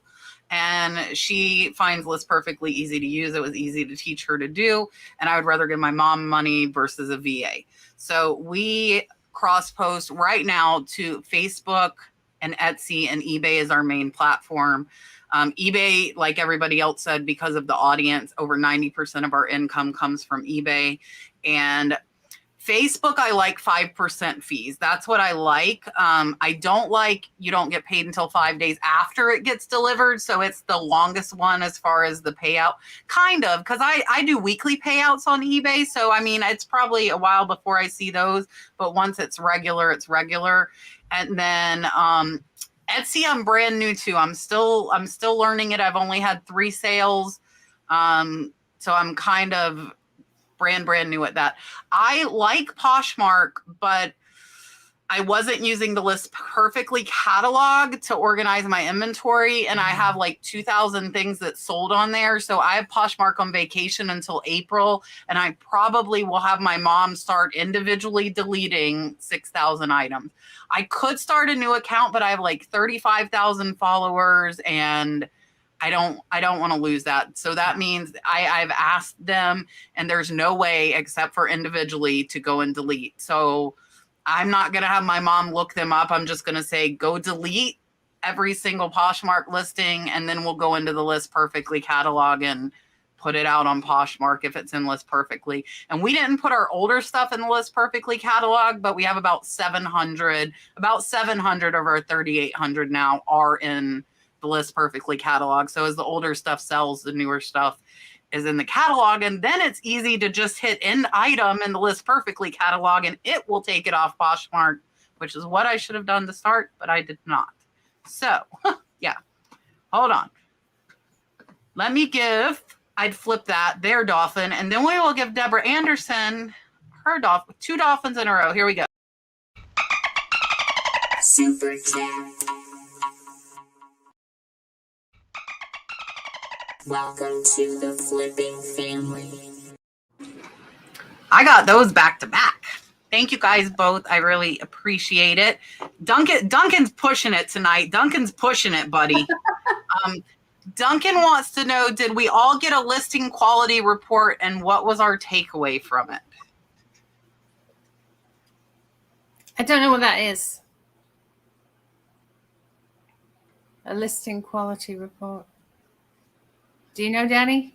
and she finds List Perfectly easy to use. It was easy to teach her to do, and I would rather give my mom money versus a VA. So we cross post right now to Facebook and Etsy, and eBay is our main platform. eBay, like everybody else said, because of the audience, over 90% of our income comes from eBay. And Facebook, I like 5% fees. That's what I like. I don't like you don't get paid until 5 days after it gets delivered. So it's the longest one as far as the payout, kind of, because I do weekly payouts on eBay. So, I mean, it's probably a while before I see those. But once it's regular, it's regular. And then Etsy, I'm brand new to. I'm still learning it. I've only had 3 sales. So I'm kind of brand new at that. I like Poshmark, but I wasn't using the List Perfectly catalog to organize my inventory, and I have like 2,000 things that sold on there. So I have Poshmark on vacation until April, and I probably will have my mom start individually deleting 6,000 items. I could start a new account, but I have like 35,000 followers, and I don't want to lose that. So that means I've asked them, and there's no way except for individually to go and delete. So I'm not going to have my mom look them up. I'm just going to say, go delete every single Poshmark listing, and then we'll go into the List Perfectly catalog and put it out on Poshmark if it's in List Perfectly. And we didn't put our older stuff in the List Perfectly catalog, but we have about 700 of our 3,800 now are in the List Perfectly catalog. So as the older stuff sells, the newer stuff is in the catalog, and then it's easy to just hit end item in the List Perfectly catalog, and it will take it off Poshmark, which is what I should have done to start, but I did not. So yeah, hold on. Let me I'd flip that, their dolphin, and then we will give Deborah Anderson her dolphin, 2 dolphins in a row. Here we go. Super chat. Welcome to the flipping family. I got those back to back. Thank you guys both. I really appreciate it. Duncan's pushing it tonight. Duncan's pushing it, buddy. Duncan wants to know, did we all get a listing quality report, and what was our takeaway from it? I don't know what that is. A listing quality report. Do you know, Danni?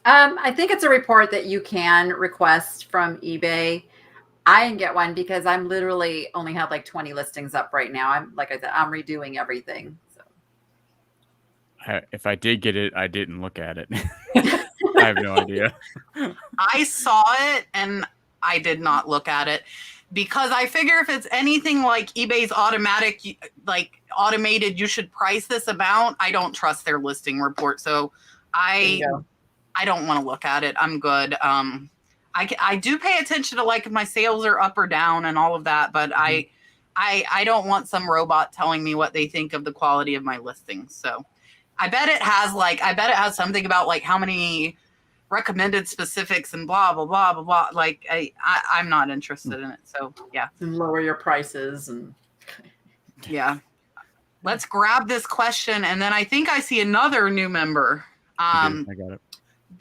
I think it's a report that you can request from eBay. I didn't get one because I'm literally only have like 20 listings up right now. I'm like I said, I'm redoing everything. So If I did get it, I didn't look at it. I have no idea. I saw it and I did not look at it because I figure if it's anything like eBay's automated, you should price this amount. I don't trust their listing report. So I don't want to look at it. I'm good. I do pay attention to like if my sales are up or down and all of that, but I don't want some robot telling me what they think of the quality of my listings. So I bet it has something about like how many recommended specifics and blah, blah, blah, blah, blah. Like I'm not interested in it. So yeah. And lower your prices and yeah. Let's grab this question. And then I think I see another new member. I got it.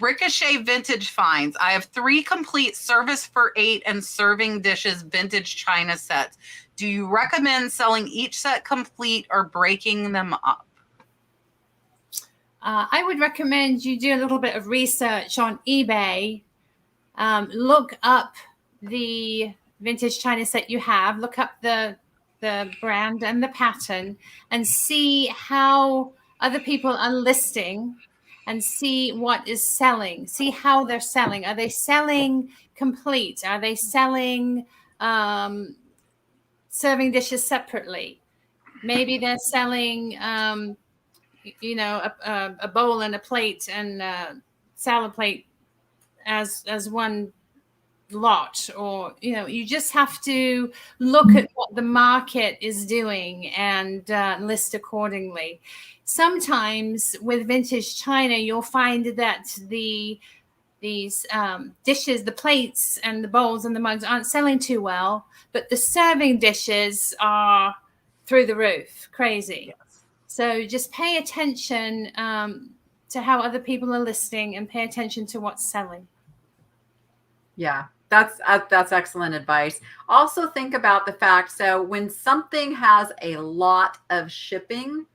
Ricochet Vintage Finds. I have 3 complete service for 8 and serving dishes vintage china sets. Do you recommend selling each set complete or breaking them up? I would recommend you do a little bit of research on eBay. Look up the vintage china set you have. Look up the brand and the pattern and see how other people are listing and see what is selling. See how they're selling. Are they selling complete? Are they selling serving dishes separately? Maybe they're selling, a bowl and a plate and a salad plate as one lot, or you just have to look at what the market is doing and list accordingly. Sometimes with vintage china, you'll find that these dishes, the plates and the bowls and the mugs aren't selling too well, but the serving dishes are through the roof, crazy. So just pay attention to how other people are listing and pay attention to what's selling. Yeah, that's excellent advice. Also think about the fact, so when something has a lot of shipping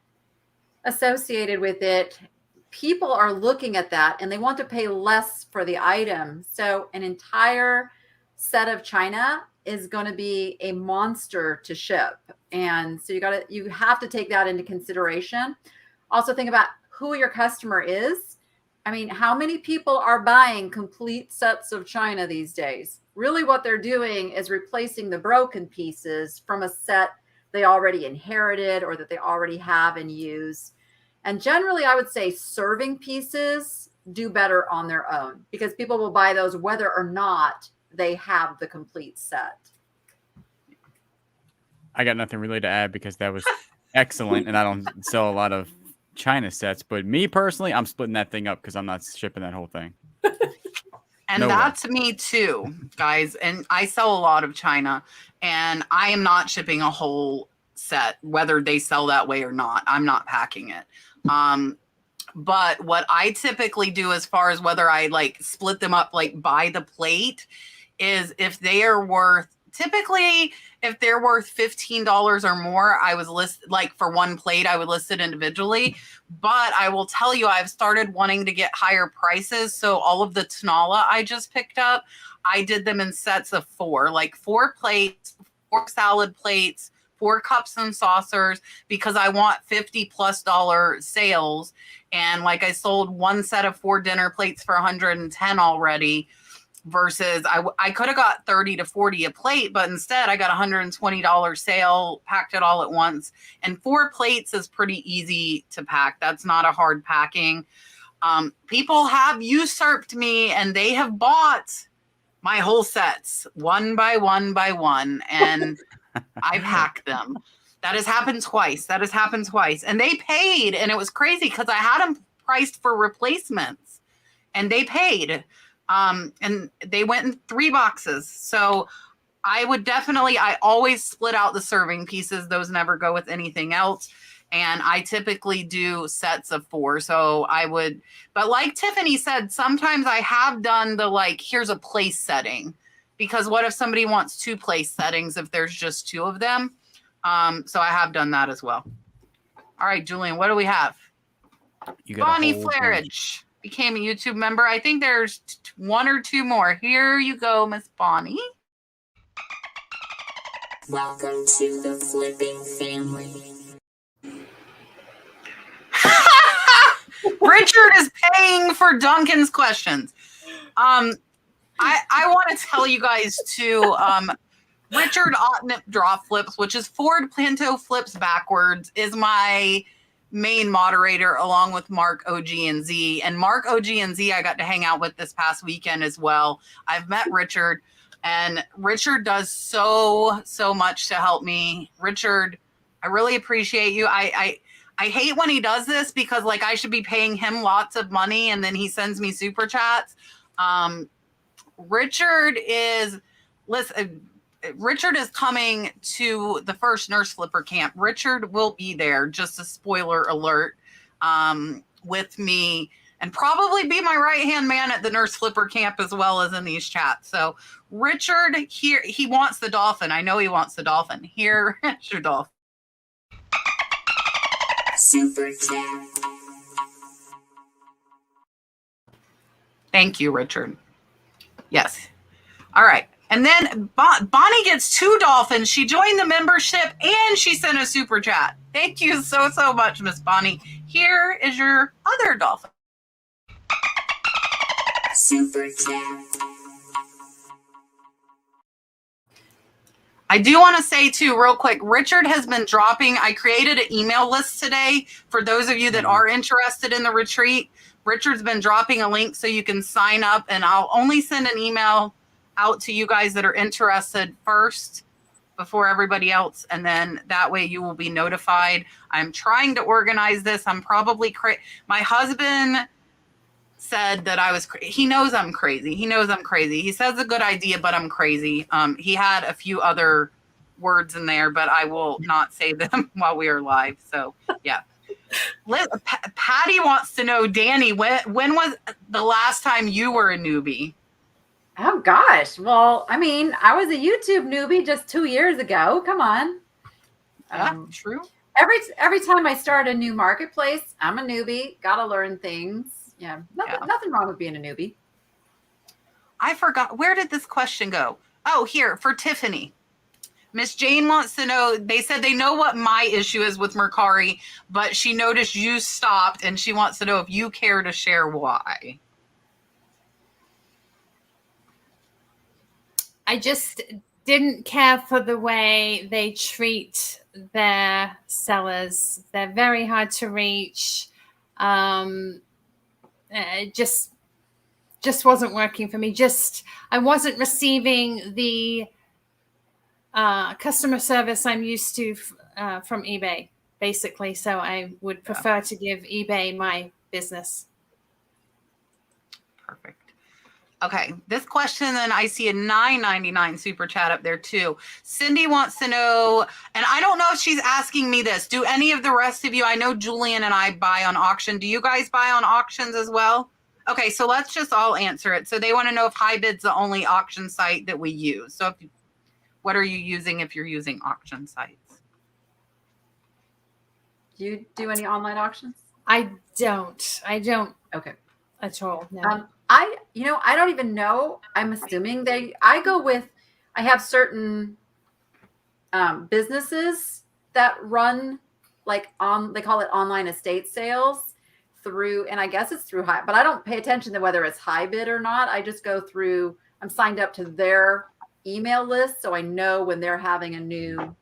associated with it, people are looking at that and they want to pay less for the item. So an entire set of china is going to be a monster to ship. And so you have to take that into consideration. Also think about who your customer is. I mean, how many people are buying complete sets of china these days? Really what they're doing is replacing the broken pieces from a set they already inherited or that they already have and use. And generally, I would say serving pieces do better on their own because people will buy those whether or not they have the complete set. I got nothing really to add because that was excellent, and I don't sell a lot of china sets. But me personally, I'm splitting that thing up because I'm not shipping that whole thing. And that's me too, guys. And I sell a lot of china, and I am not shipping a whole set, whether they sell that way or not. I'm not packing it. But what I typically do as far as whether I like split them up like by the plate is if they are worth, typically if they're worth $15 or more, I was like for one plate, I would list it individually. But I will tell you, I've started wanting to get higher prices. So all of the Tanola I just picked up, I did them in sets of 4, like 4 plates, 4 salad plates, 4 cups and saucers, because I want $50+ sales. And like I sold one set of 4 dinner plates for 110 already, versus I could have got 30 to 40 a plate, but instead I got $120 sale, packed it all at once. And 4 plates is pretty easy to pack. That's not a hard packing. People have usurped me and they have bought my whole sets one by one by one. And I packed them. That has happened twice. And they paid. And it was crazy because I had them priced for replacements and they paid. And they went in 3 boxes. So I always split out the serving pieces. Those never go with anything else. And I typically do sets of 4. So but like Tiffany said, sometimes I have done the here's a place setting. Because what if somebody wants 2 place settings if there's just 2 of them? So I have done that as well. All right, Julian, what do we have? Bonnie Flaridge became a YouTube member. I think there's 1 or 2 more. Here you go, Miss Bonnie. Welcome to the flipping family. Richard is paying for Duncan's questions. I want to tell you guys too, Richard Otnip Draw Flips, which is Ford Pinto Flips Backwards, is my main moderator along with Mark, OG, and Z. And Mark, OG, and Z I got to hang out with this past weekend as well. I've met Richard, and Richard does so much to help me. Richard, I really appreciate you. I hate when he does this because I should be paying him lots of money and then he sends me super chats. Richard is coming to the first nurse flipper camp. Richard will be there, just a spoiler alert, with me, and probably be my right-hand man at the nurse flipper camp as well as in these chats. So Richard, here, he wants the dolphin. I know he wants the dolphin. Here is your dolphin. Super chat. Thank you, Richard. Yes. All right. And then Bonnie gets 2 dolphins. She joined the membership and she sent a super chat. Thank you so much, Miss Bonnie. Here is your other dolphin. Super chat. I do want to say too, real quick, Richard has been dropping. I created an email list today for those of you that are interested in the retreat. Richard's been dropping a link so you can sign up, and I'll only send an email out to you guys that are interested first before everybody else. And then that way you will be notified. I'm trying to organize this. I'm probably my husband said that I was he knows I'm crazy. He says a good idea, but I'm crazy. He had a few other words in there, but I will not say them while we are live. So yeah. Patty wants to know, Danni, when was the last time you were a newbie? Oh gosh. Well, I mean, I was a YouTube newbie just 2 years ago. Come on. Yeah, true. Every time I start a new marketplace, I'm a newbie. Got to learn things. Yeah. Nothing wrong with being a newbie. I forgot. Where did this question go? Oh, here for Tiffany. Miss Jane wants to know, they said they know what my issue is with Mercari, but she noticed you stopped and she wants to know if you care to share why. I just didn't care for the way they treat their sellers. They're very hard to reach. It just wasn't working for me. I wasn't receiving the customer service I'm used to from eBay, basically. So I would prefer to give eBay my business. Perfect. Okay, this question, then I see a $9.99 super chat up there too. Cindy wants to know, and I don't know if she's asking me this. Do any of the rest of you, I know Julian and I buy on auction. Do you guys buy on auctions as well? Okay, so let's just all answer it. So they want to know if HiBid's the only auction site that we use. So what are you using if you're using auction sites? Do you do any online auctions? I don't. Okay. At all. No. I don't even know. I'm assuming I have certain businesses that run they call it online estate sales through, and I guess it's through but I don't pay attention to whether it's HiBid or not. I just go through, I'm signed up to their email list, so I know when they're having a new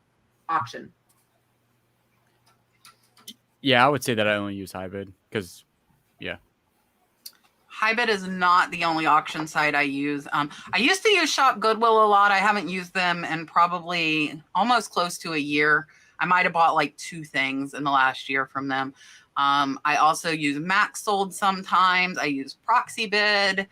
auction. Yeah, I would say that I only use HiBid because, yeah. HiBid is not the only auction site I use. I used to use Shop Goodwill a lot. I haven't used them in probably almost close to a year. I might have bought like 2 things in the last year from them. I also use MaxSold sometimes. I use ProxyBid.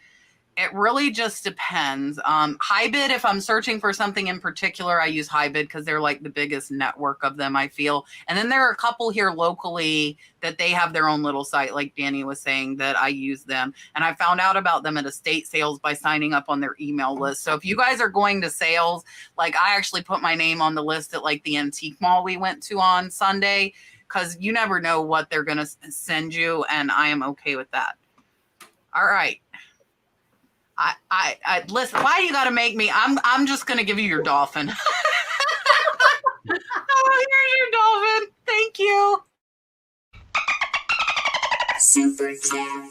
It really just depends. HiBid, if I'm searching for something in particular, I use HiBid because they're like the biggest network of them, I feel. And then there are a couple here locally that they have their own little site, like Danni was saying, that I use them. And I found out about them at estate sales by signing up on their email list. So if you guys are going to sales, like I actually put my name on the list at like the antique mall we went to on Sunday, because you never know what they're going to send you. And I am okay with that. All right. I listen. Why you got to make me? I'm just gonna give you your dolphin. Oh, here's your dolphin. Thank you. Super chat.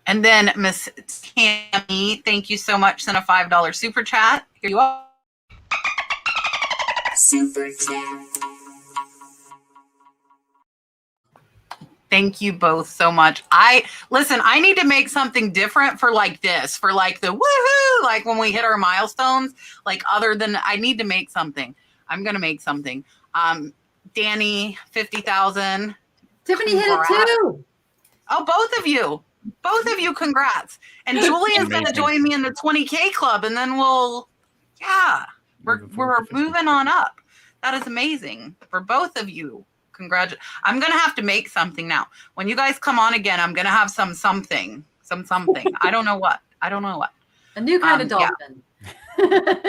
And then Miss Tammy, thank you so much. Sent a $5 super chat. Here you are. Super chat. Thank you both so much. I need to make something different for like this, for like the woohoo, like when we hit our milestones, like other than I need to make something. I'm going to make something. Danni, 50,000. Tiffany hit it too. Oh, both of you, congrats. And Julian's going to join me in the 20K club, and then we're moving on up. That is amazing for both of you. I'm going to have to make something now. When you guys come on again, I'm going to have something. I don't know what. A new kind of dolphin. Yeah.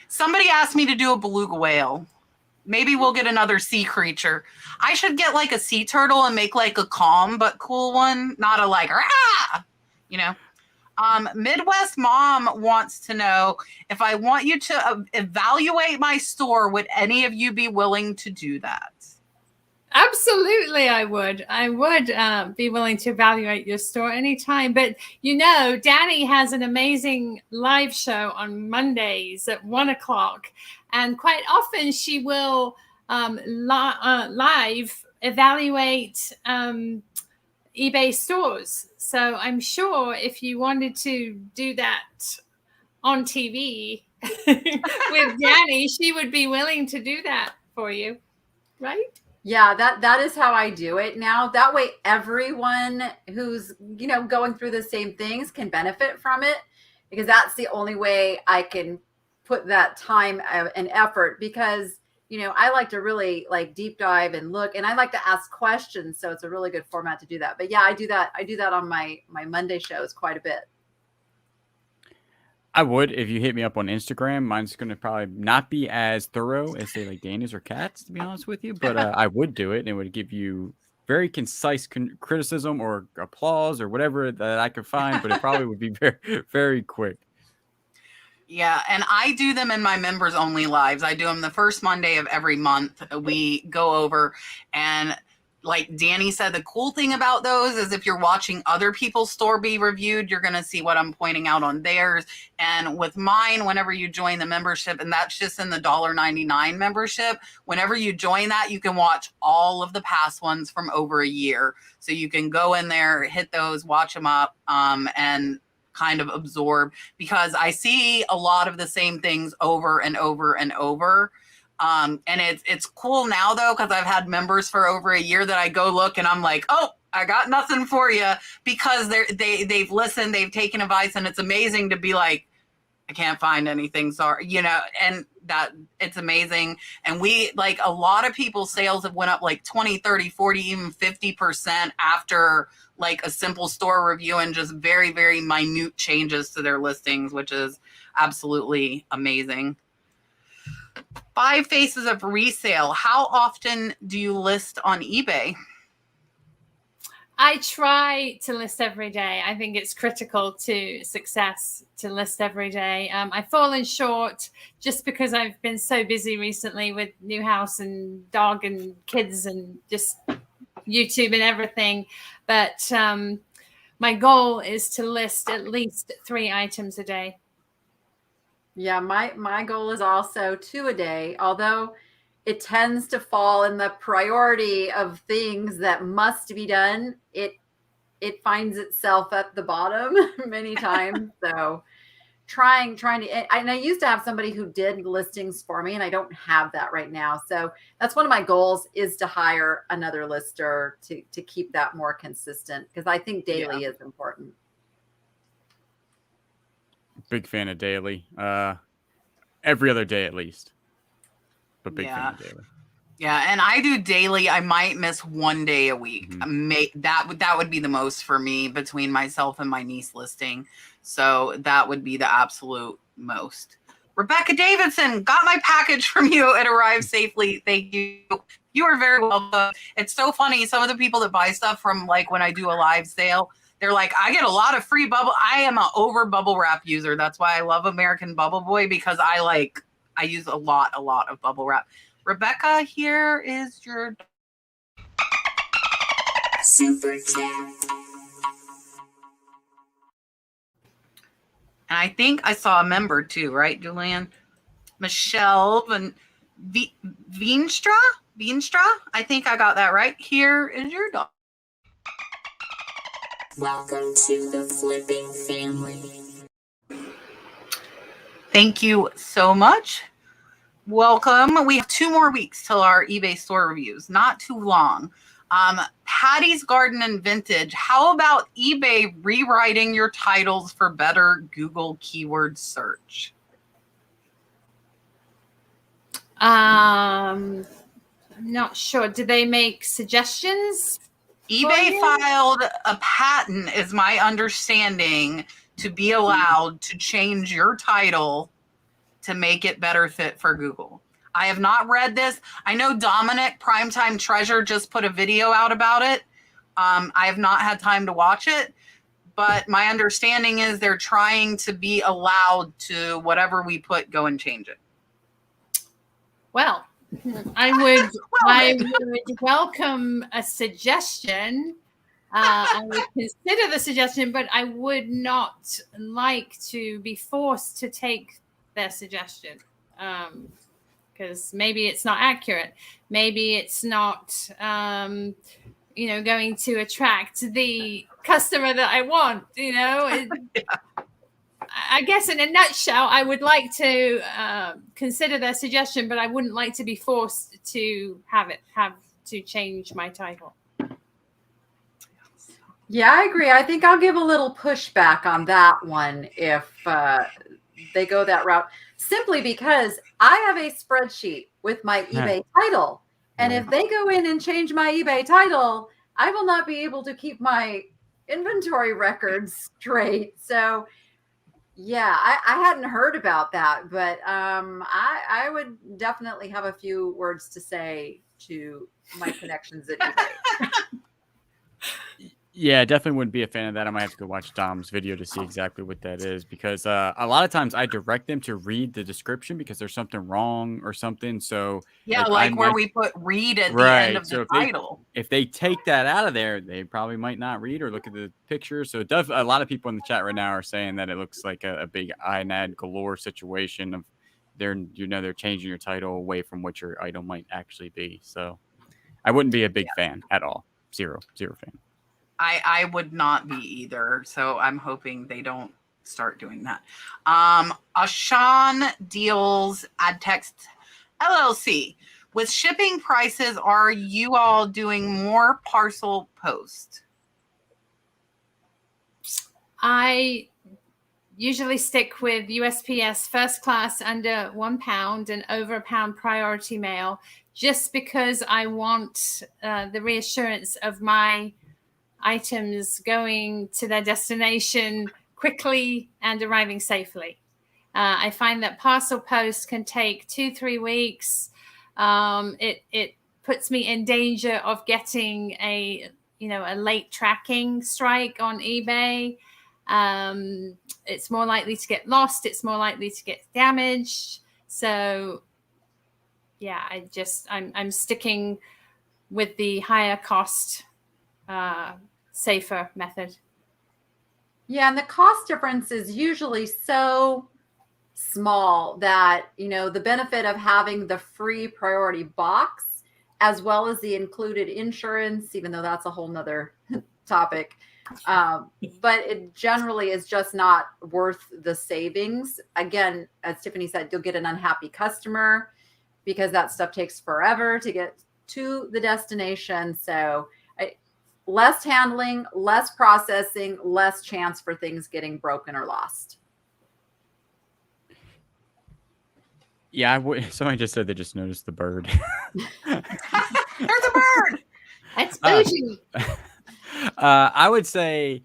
Somebody asked me to do a beluga whale. Maybe we'll get another sea creature. I should get like a sea turtle and make like a calm but cool one. Not a like, rah! You know. Midwest Mom wants to know if I want you to evaluate my store, would any of you be willing to do that? Absolutely, I would. I would be willing to evaluate your store anytime. But, Danni has an amazing live show on Mondays at 1:00. And quite often she will live evaluate eBay stores. So I'm sure if you wanted to do that on TV with Danni, she would be willing to do that for you, right? Yeah, that is how I do it now. That way everyone who's, going through the same things can benefit from it, because that's the only way I can put that time and effort because, you know, I like to really like deep dive and look, and I like to ask questions. So it's a really good format to do that. But yeah, I do that. I do that on my Monday shows quite a bit. I would if you hit me up on Instagram. Mine's going to probably not be as thorough as say like Danny's or Kat's, to be honest with you. But I would do it, and it would give you very concise criticism or applause or whatever that I could find. But it probably would be very, very quick. Yeah, and I do them in my members only lives. I do them the first Monday of every month. We go over, and like Danni said, the cool thing about those is if you're watching other people's store be reviewed, you're going to see what I'm pointing out on theirs. And with mine, whenever you join the membership, and that's just in the $1.99 membership, whenever you join that, you can watch all of the past ones from over a year. So you can go in there, hit those, watch them up, and kind of absorb, because I see a lot of the same things over and over and over. And it's cool now though, because I've had members for over a year that I go look and I'm like, oh, I got nothing for you, because they've listened, they've taken advice, and it's amazing to be like, I can't find anything, sorry, you know, and that it's amazing. And we, like, a lot of people's sales have went up like 20, 30, 40, even 50% after like a simple store review and just very, very minute changes to their listings, which is absolutely amazing. 5 faces of resale. How often do you list on eBay? I try to list every day. I think it's critical to success to list every day. I've fallen short just because I've been so busy recently with new house and dog and kids and just YouTube and everything. But my goal is to list at least 3 items a day. Yeah, my goal is also 2 a day, although it tends to fall in the priority of things that must be done. It finds itself at the bottom many times. So trying to, and I used to have somebody who did listings for me, and I don't have that right now. So that's one of my goals, is to hire another lister to keep that more consistent, because I think daily is important. Big fan of daily. Every other day at least. But big fan of daily. Yeah, and I do daily. I might miss 1 day a week. Mm-hmm. That would be the most for me between myself and my niece listing. So that would be the absolute most. Rebecca Davidson, got my package from you. It arrived safely. Thank you. You are very welcome. It's so funny. Some of the people that buy stuff from, like, when I do a live sale, they're like, I get a lot of free bubble. I am an over bubble wrap user. That's why I love American Bubble Boy, because I use a lot of bubble wrap. Rebecca, here is your super chat. And I think I saw a member too, right, Julian? Michelle Veenstra? I think I got that right. Here is your dog. Welcome to the flipping family. Thank you so much. Welcome. We have 2 more weeks till our eBay store reviews. Not too long. Patty's Garden and Vintage. How about eBay rewriting your titles for better Google keyword search? I'm not sure. Do they make suggestions? eBay filed a patent, is my understanding, to be allowed to change your title to make it better fit for Google. I have not read this. I know Dominic, Primetime Treasure, just put a video out about it. I have not had time to watch it, but my understanding is they're trying to be allowed to, whatever we put, go and change it. Well, I would welcome a suggestion. I would consider the suggestion, but I would not like to be forced to take their suggestion, because maybe it's not accurate. Maybe it's not, going to attract the customer that I want. I guess in a nutshell, I would like to consider their suggestion, but I wouldn't like to be forced to have to change my title. Yeah, I agree. I think I'll give a little pushback on that one if they go that route simply because I have a spreadsheet with my eBay title. And if they go in and change my eBay title, I will not be able to keep my inventory records straight. So yeah, I hadn't heard about that, but I would definitely have a few words to say to my connections at eBay. Yeah, definitely wouldn't be a fan of that. I might have to go watch Dom's video to see exactly what that is, because a lot of times I direct them to read the description because there's something wrong or something. So Yeah, I like where might, we put read at the end right. of So the title. if they take that out of there, they probably might not read or look at the picture. So it does. A lot of people in the chat right now are saying that it looks like a big INAD galore situation of they're changing your title away from what your item might actually be. So I wouldn't be a big fan at all. Zero fan. I would not be either. So I'm hoping they don't start doing that. Ashan Deals Ad Text LLC. With shipping prices, are you all doing more parcel post? I usually stick with USPS first class under £1 and over £1 priority mail, just because I want the reassurance of my items going to their destination quickly and arriving safely. I find that parcel post can take 2-3 weeks. It puts me in danger of getting a late tracking strike on eBay. It's more likely to get lost. It's more likely to get damaged. So yeah, I'm sticking with the higher cost, safer method. Yeah, and the cost difference is usually so small that, the benefit of having the free priority box as well as the included insurance, even though that's a whole nother topic, but it generally is just not worth the savings. Again, as Tiffany said, you'll get an unhappy customer because that stuff takes forever to get to the destination. So less handling, less processing, less chance for things getting broken or lost. Yeah, somebody just said they just noticed the bird. There's a bird. That's bougie. I would say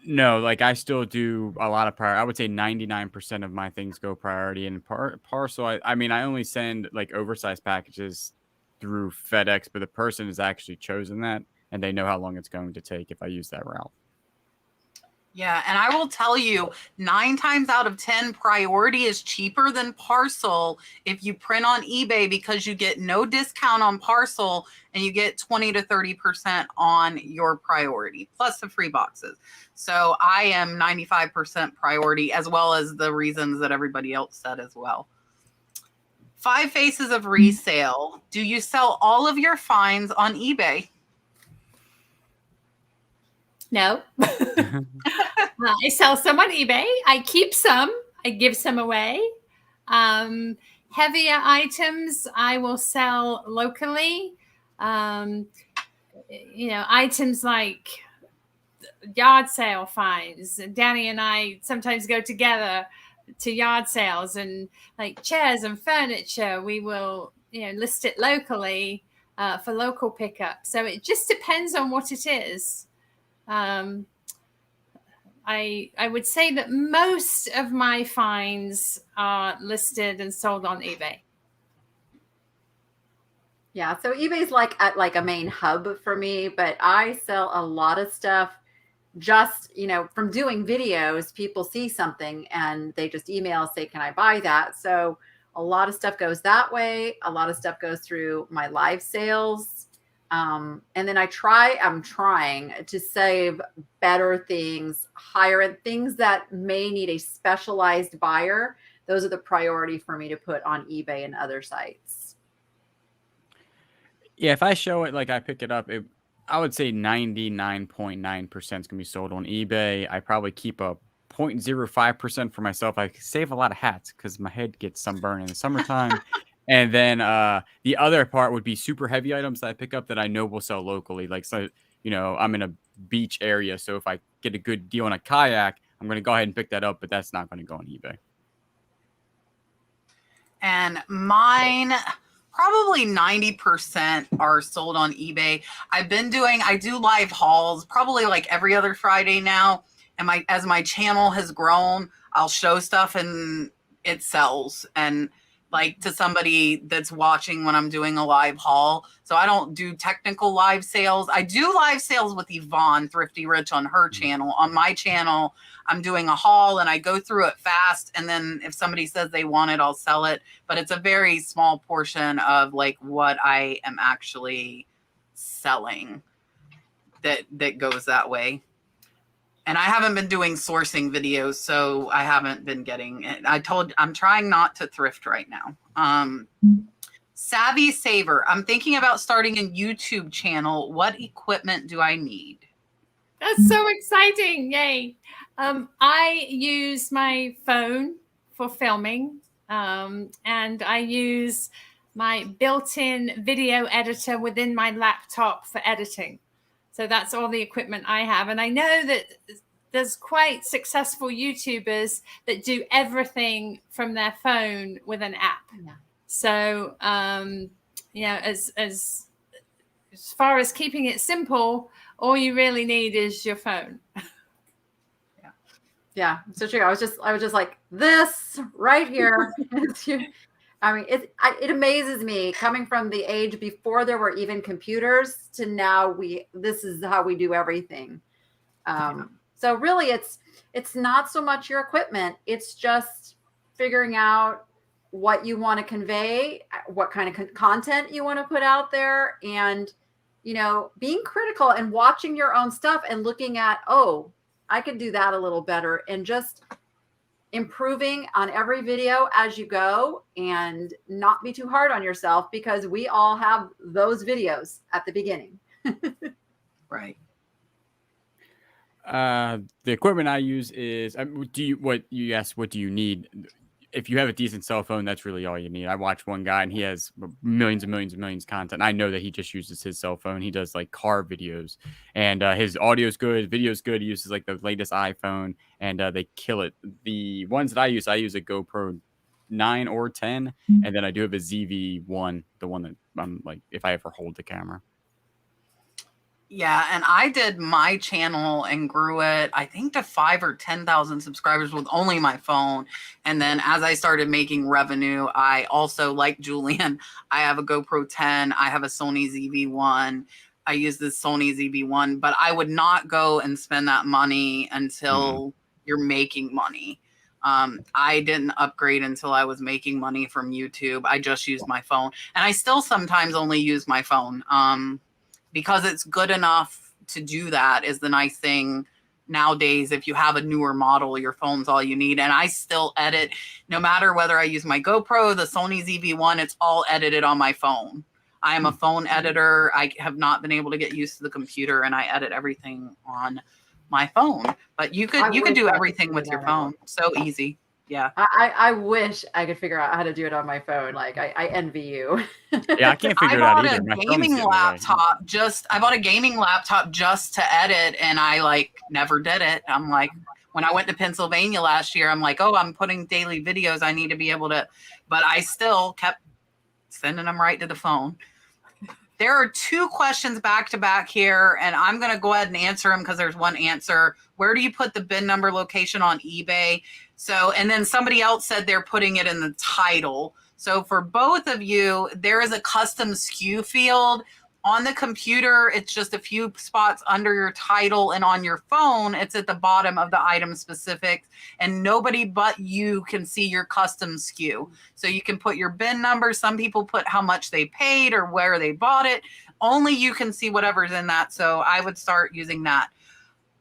no. Like I still do a lot of priority. I would say 99% of my things go priority. And parcel, I mean, I only send like oversized packages through FedEx, but the person has actually chosen that, and they know how long it's going to take if I use that route. Yeah, and I will tell you, 9 times out of 10, priority is cheaper than parcel if you print on eBay, because you get no discount on parcel and you get 20 to 30% on your priority, plus the free boxes. So I am 95% priority, as well as the reasons that everybody else said as well. 5 Faces of Resale. Do you sell all of your finds on eBay? No. I sell some on eBay. I keep some. I give some away. Heavier items I will sell locally. Items like yard sale finds. Danni and I sometimes go together to yard sales, and like chairs and furniture, we will list it locally for local pickup. So it just depends on what it is. I would say that most of my finds are listed and sold on eBay. Yeah, so eBay's like a main hub for me, but I sell a lot of stuff just, from doing videos. People see something and they just email, say, can I buy that? So a lot of stuff goes that way. A lot of stuff goes through my live sales. And then I'm trying to save better things, higher end things that may need a specialized buyer. Those are the priority for me to put on eBay and other sites. Yeah, if I show it, like I pick it up, I would say 99.9% is going to be sold on eBay. I probably keep a 0.05% for myself. I save a lot of hats because my head gets sunburned in the summertime. And then the other part would be super heavy items that I pick up that I know will sell locally. Like, so, I'm in a beach area. So if I get a good deal on a kayak, I'm going to go ahead and pick that up, but that's not going to go on eBay. And mine, probably 90% are sold on eBay. I do live hauls probably like every other Friday now. And as my channel has grown, I'll show stuff and it sells. And like to somebody that's watching when I'm doing a live haul. So I don't do technical live sales. I do live sales with Yvonne Thrifty Rich on her channel. On my channel, I'm doing a haul and I go through it fast. And then if somebody says they want it, I'll sell it. But it's a very small portion of like what I am actually selling that goes that way. And I haven't been doing sourcing videos, so I haven't been getting it. I'm trying not to thrift right now. Savvy Saver. I'm thinking about starting a YouTube channel. What equipment do I need? That's so exciting. Yay. I use my phone for filming, and I use my built-in video editor within my laptop for editing. So that's all the equipment I have. And I know that there's quite successful YouTubers that do everything from their phone with an app. Yeah. So, as far as keeping it simple, all you really need is your phone. Yeah, so true. I was just like, this right here. I mean, it amazes me coming from the age before there were even computers to now this is how we do everything. So really it's not so much your equipment. It's just figuring out what you want to convey, what kind of content you want to put out there, and, being critical and watching your own stuff and looking at, oh, I could do that a little better, and just improving on every video as you go, and not be too hard on yourself, because we all have those videos at the beginning. Right. The equipment I use is, what do you need? If you have a decent cell phone, that's really all you need. I watch one guy and he has millions and millions and millions of content. I know that he just uses his cell phone. He does like car videos, and his audio is good, video is good. He uses like the latest iPhone, and they kill it. The ones that I use a GoPro 9 or 10, and then I do have a ZV-1, the one that I'm like, if I ever hold the camera. Yeah, and I did my channel and grew it, I think, to 5,000 or 10,000 subscribers with only my phone. And then as I started making revenue, I also, like Julian, I have a GoPro 10. I have a Sony ZV-1. I use this Sony ZV-1, but I would not go and spend that money until you're making money. I didn't upgrade until I was making money from YouTube. I just used my phone. And I still sometimes only use my phone. Because it's good enough to do that is the nice thing nowadays. If you have a newer model, your phone's all you need. And I still edit, no matter whether I use my GoPro, the Sony ZV-1, it's all edited on my phone. I am a phone editor. I have not been able to get used to the computer, and I edit everything on my phone. But you could do everything with your phone. So easy. Yeah. I wish I could figure out how to do it on my phone. Like, I envy you. Yeah, I can't figure it out either. I bought a gaming laptop just to edit, and I never did it. I'm like, when I went to Pennsylvania last year, I'm like, oh, I'm putting daily videos. I need to be able to, but I still kept sending them right to the phone. There are two questions back to back here, and I'm going to go ahead and answer them because there's one answer. Where do you put the bin number location on eBay? So, and then somebody else said they're putting it in the title. So for both of you, there is a custom SKU field. On the computer, it's just a few spots under your title, and on your phone, it's at the bottom of the item specifics, and nobody but you can see your custom SKU. So you can put your bin number. Some people put how much they paid or where they bought it. Only you can see whatever's in that. So I would start using that.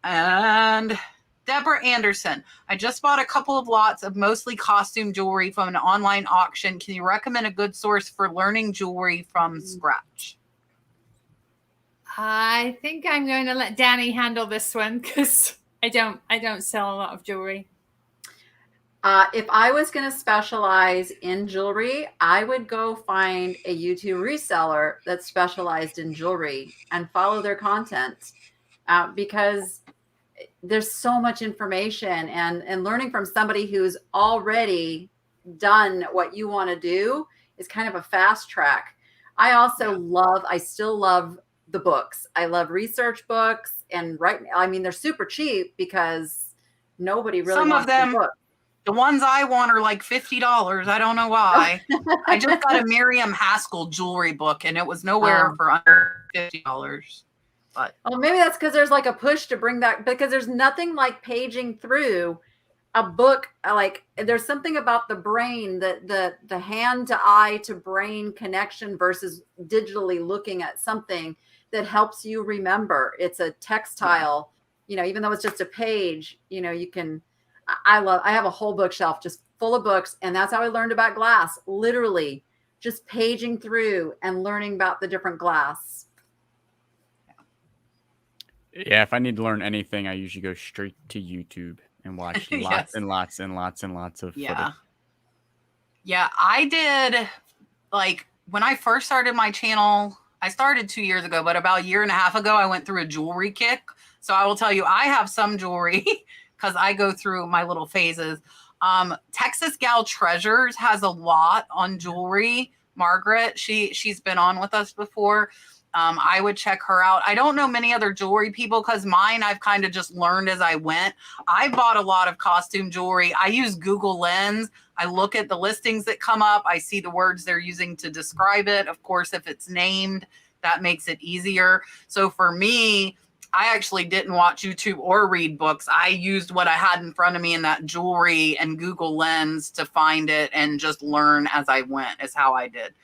And Deborah Anderson, I just bought a couple of lots of mostly costume jewelry from an online auction. Can you recommend a good source for learning jewelry from scratch? I think I'm going to let Danni handle this one because I don't sell a lot of jewelry. If I was going to specialize in jewelry, I would go find a YouTube reseller that specialized in jewelry and follow their content, because there's so much information, and learning from somebody who's already done what you want to do is kind of a fast track. I still love the books. I love research books, and they're super cheap because nobody really Some wants of them, the book. the ones I want are like $50. I don't know why. I just got a Miriam Haskell jewelry book, and it was nowhere for under $50. But maybe that's because there's like a push to bring that, because there's nothing like paging through a book. Like there's something about the brain, the hand to eye to brain connection versus digitally looking at something that helps you remember. It's a textile, even though it's just a page, you can, I have a whole bookshelf just full of books. And that's how I learned about glass, literally just paging through and learning about the different glass. Yeah, if I need to learn anything, I usually go straight to YouTube and watch lots and lots and lots and lots of footage. Yeah, I did, like, when I first started my channel, I started 2 years ago, but about a year and a half ago, I went through a jewelry kick. So I will tell you, I have some jewelry because I go through my little phases. Texas Gal Treasures has a lot on jewelry. Margaret, she's been on with us before. I would check her out. I don't know many other jewelry people because mine I've kind of just learned as I went. I bought a lot of costume jewelry. I use Google Lens. I look at the listings that come up. I see the words they're using to describe it. Of course, if it's named, that makes it easier. So for me, I actually didn't watch YouTube or read books. I used what I had in front of me in that jewelry and Google Lens to find it and just learn as I went is how I did.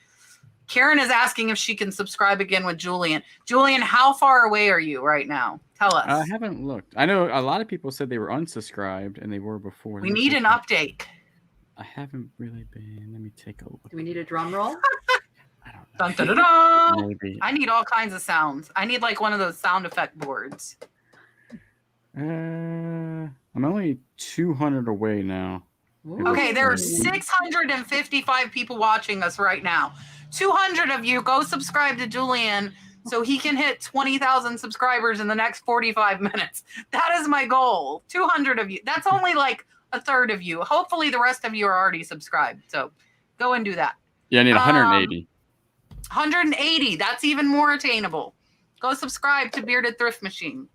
Karen is asking if she can subscribe again with Julian. Julian, how far away are you right now? Tell us. I haven't looked. I know a lot of people said they were unsubscribed, and they were before. We need an update. I haven't really been. Let me take a look. Do we need a drum roll? I don't know. Dun, dun, dun, dun. Maybe. I need all kinds of sounds. I need like one of those sound effect boards. I'm only 200 away now. Ooh. Okay, there are 655 people watching us right now. 200 of you go subscribe to Julian so he can hit 20,000 subscribers in the next 45 minutes. That is my goal. 200 of you. That's only like a third of you. Hopefully the rest of you are already subscribed. So go and do that. Yeah, I need 180. 180. That's even more attainable. Go subscribe to Bearded Thrift Machine.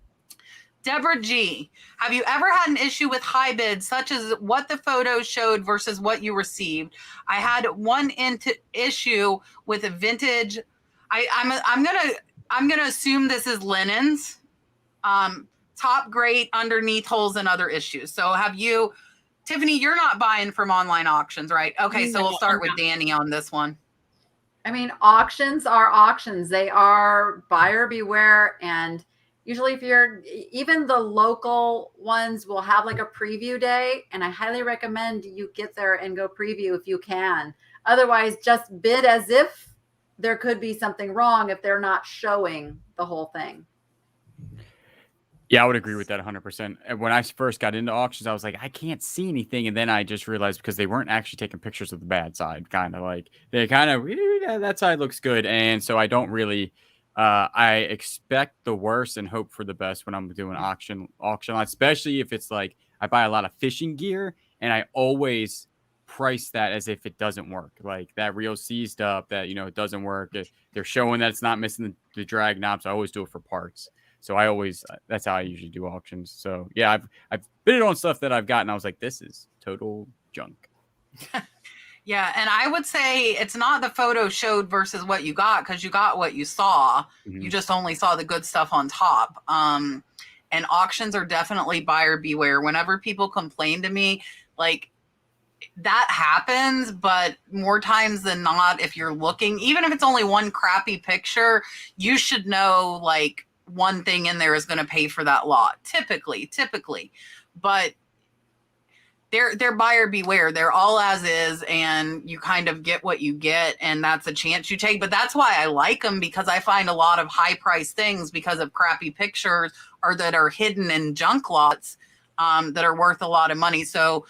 Deborah G, have you ever had an issue with high bids, such as what the photos showed versus what you received? I had one issue with a vintage. I'm gonna assume this is linens, top grate, underneath holes, and other issues. So have you, Tiffany? You're not buying from online auctions, right? Okay, so we'll start with Danni on this one. I mean, auctions are auctions. They are buyer beware, and usually if you're, even the local ones will have like a preview day, and I highly recommend you get there and go preview if you can. Otherwise, just bid as if there could be something wrong if they're not showing the whole thing. Yeah, I would agree with that 100%. And when I first got into auctions, I was like, I can't see anything. And then I just realized because they weren't actually taking pictures of the bad side, kind of like they kind of, yeah, that side looks good. And so I don't really, I expect the worst and hope for the best when I'm doing auction, especially if it's like I buy a lot of fishing gear and I always price that as if it doesn't work. Like that Real C stuff that, it doesn't work. They're showing that it's not missing the drag knobs. I always do it for parts. So I always, that's how I usually do auctions. So yeah, I've bid on stuff that I've gotten. I was like, this is total junk. Yeah, and I would say it's not the photo showed versus what you got, because you got what you saw. Mm-hmm. You just only saw the good stuff on top. And auctions are definitely buyer beware. Whenever people complain to me, like that happens, but more times than not, if you're looking, even if it's only one crappy picture, you should know like one thing in there is going to pay for that lot. Typically, but they're buyer beware. They're all as is, and you kind of get what you get, and that's a chance you take. But that's why I like them, because I find a lot of high price things because of crappy pictures or that are hidden in junk lots that are worth a lot of money. So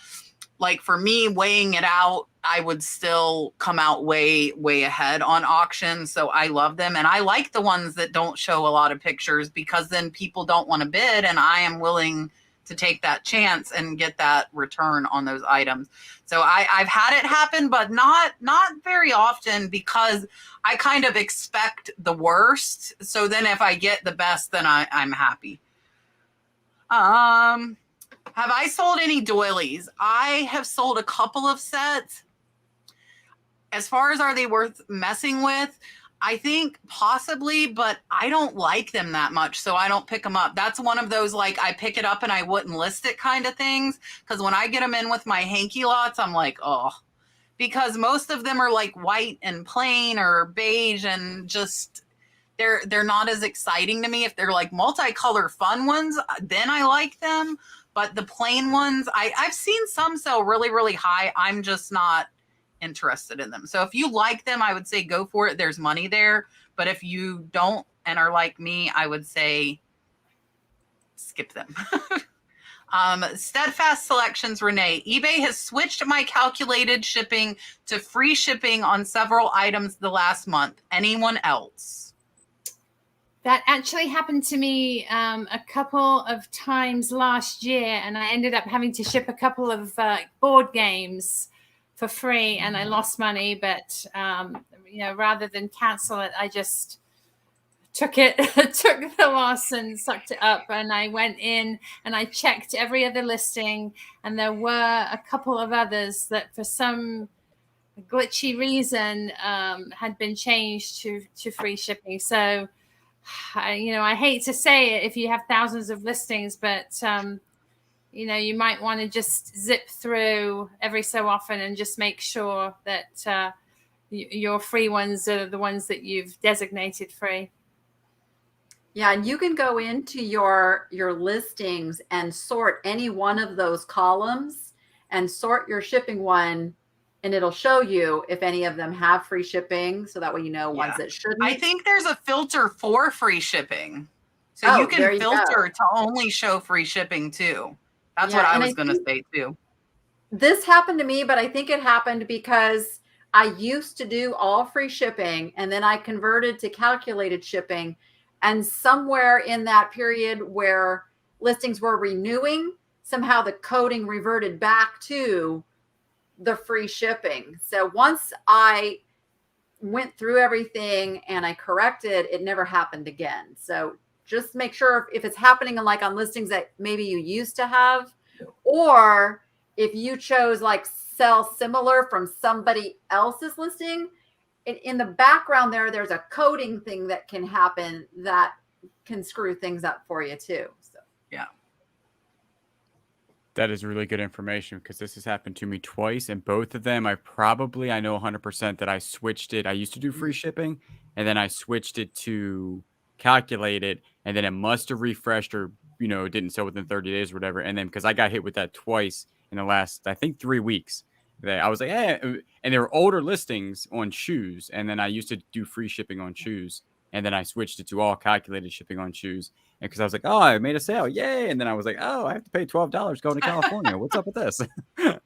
like for me, weighing it out, I would still come out way, way ahead on auctions. So I love them. And I like the ones that don't show a lot of pictures, because then people don't want to bid, and I am willing to take that chance and get that return on those items. So I've had it happen, but not very often, because I kind of expect the worst. So then if I get the best, then I'm happy. Have I sold any doilies? I have sold a couple of sets. As far as are they worth messing with, I think possibly, but I don't like them that much, so I don't pick them up. That's one of those, like, I pick it up and I wouldn't list it kind of things, because when I get them in with my hanky lots, I'm like, oh, because most of them are like white and plain or beige, and just they're not as exciting to me. If they're like multicolor fun ones, then I like them, but the plain ones, I've seen some sell really, really high. I'm just not interested in them. So if you like them, I would say go for it. There's money there. But if you don't and are like me, I would say skip them. Steadfast Selections, Renee. eBay has switched my calculated shipping to free shipping on several items the last month. Anyone else? That actually happened to me a couple of times last year, and I ended up having to ship a couple of board games for free, and I lost money. But rather than cancel it, I just took the loss and sucked it up. And I went in and I checked every other listing, and there were a couple of others that for some glitchy reason had been changed to free shipping. So I hate to say it if you have thousands of listings, but you might want to just zip through every so often and just make sure that your free ones are the ones that you've designated free. Yeah, and you can go into your listings and sort any one of those columns and sort your shipping one, and it'll show you if any of them have free shipping, so that way you know ones that shouldn't. I think there's a filter for free shipping. So you can filter to only show free shipping too. That's what I was going to say too. This happened to me, but I think it happened because I used to do all free shipping, and then I converted to calculated shipping. And somewhere in that period where listings were renewing, somehow the coding reverted back to the free shipping. So once I went through everything and I corrected, it never happened again. So just make sure if it's happening like on listings that maybe you used to have, or if you chose like sell similar from somebody else's listing, in the background there's a coding thing that can happen that can screw things up for you too. So yeah. That is really good information, because this has happened to me twice, and both of them I know 100% that I switched it. I used to do free shipping, and then I switched it to calculated, and then it must have refreshed, or it didn't sell within 30 days or whatever. And then because I got hit with that twice in the last, I think, 3 weeks, that I was like, and there were older listings on shoes, and then I used to do free shipping on shoes, and then I switched it to all calculated shipping on shoes. And because I was like, oh, I made a sale, yay! And then I was like, oh, I have to pay $12 going to California. What's up with this? Yeah.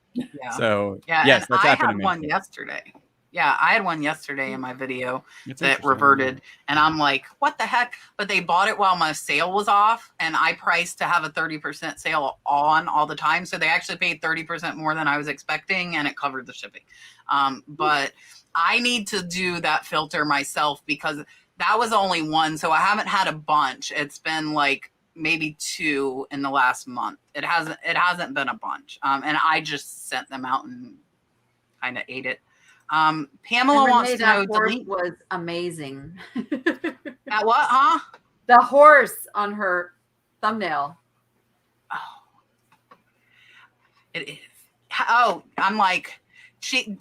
So yeah, yes, that's happened I to me. had one yesterday. Yeah, I had one yesterday in my video that reverted, and I'm like, what the heck? But they bought it while my sale was off, and I priced to have a 30% sale on all the time. So they actually paid 30% more than I was expecting, and it covered the shipping. But I need to do that filter myself, because that was only one. So I haven't had a bunch. It's been like maybe 2 in the last month. It hasn't been a bunch. And I just sent them out and kind of ate it. Pamela wants to know. Delete was amazing. That what, huh? The horse on her thumbnail. Oh, it is. Oh, I'm like,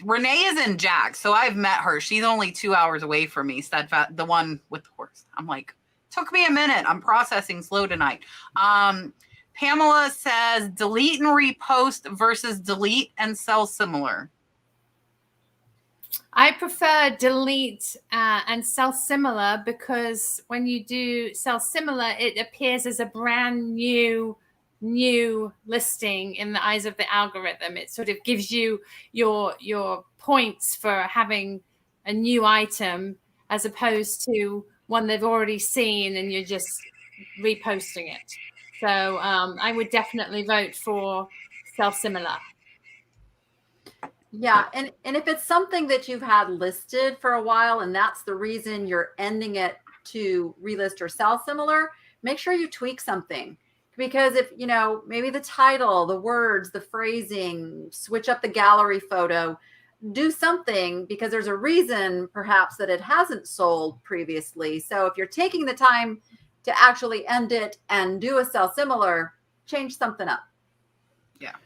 Renee is in Jack, so I've met her. She's only 2 hours away from me. Steadfast, the one with the horse. I'm like, took me a minute. I'm processing slow tonight. Pamela says, delete and repost versus delete and sell similar. I prefer delete and sell similar, because when you do sell similar, it appears as a brand new listing in the eyes of the algorithm. It sort of gives you your points for having a new item, as opposed to one they've already seen and you're just reposting it. So I would definitely vote for sell similar. Yeah, and if it's something that you've had listed for a while and that's the reason you're ending it to relist or sell similar, make sure you tweak something. Because if, you know, maybe the title, the words, the phrasing, switch up the gallery photo, do something, because there's a reason perhaps that it hasn't sold previously. So if you're taking the time to actually end it and do a sell similar, change something up. Yeah.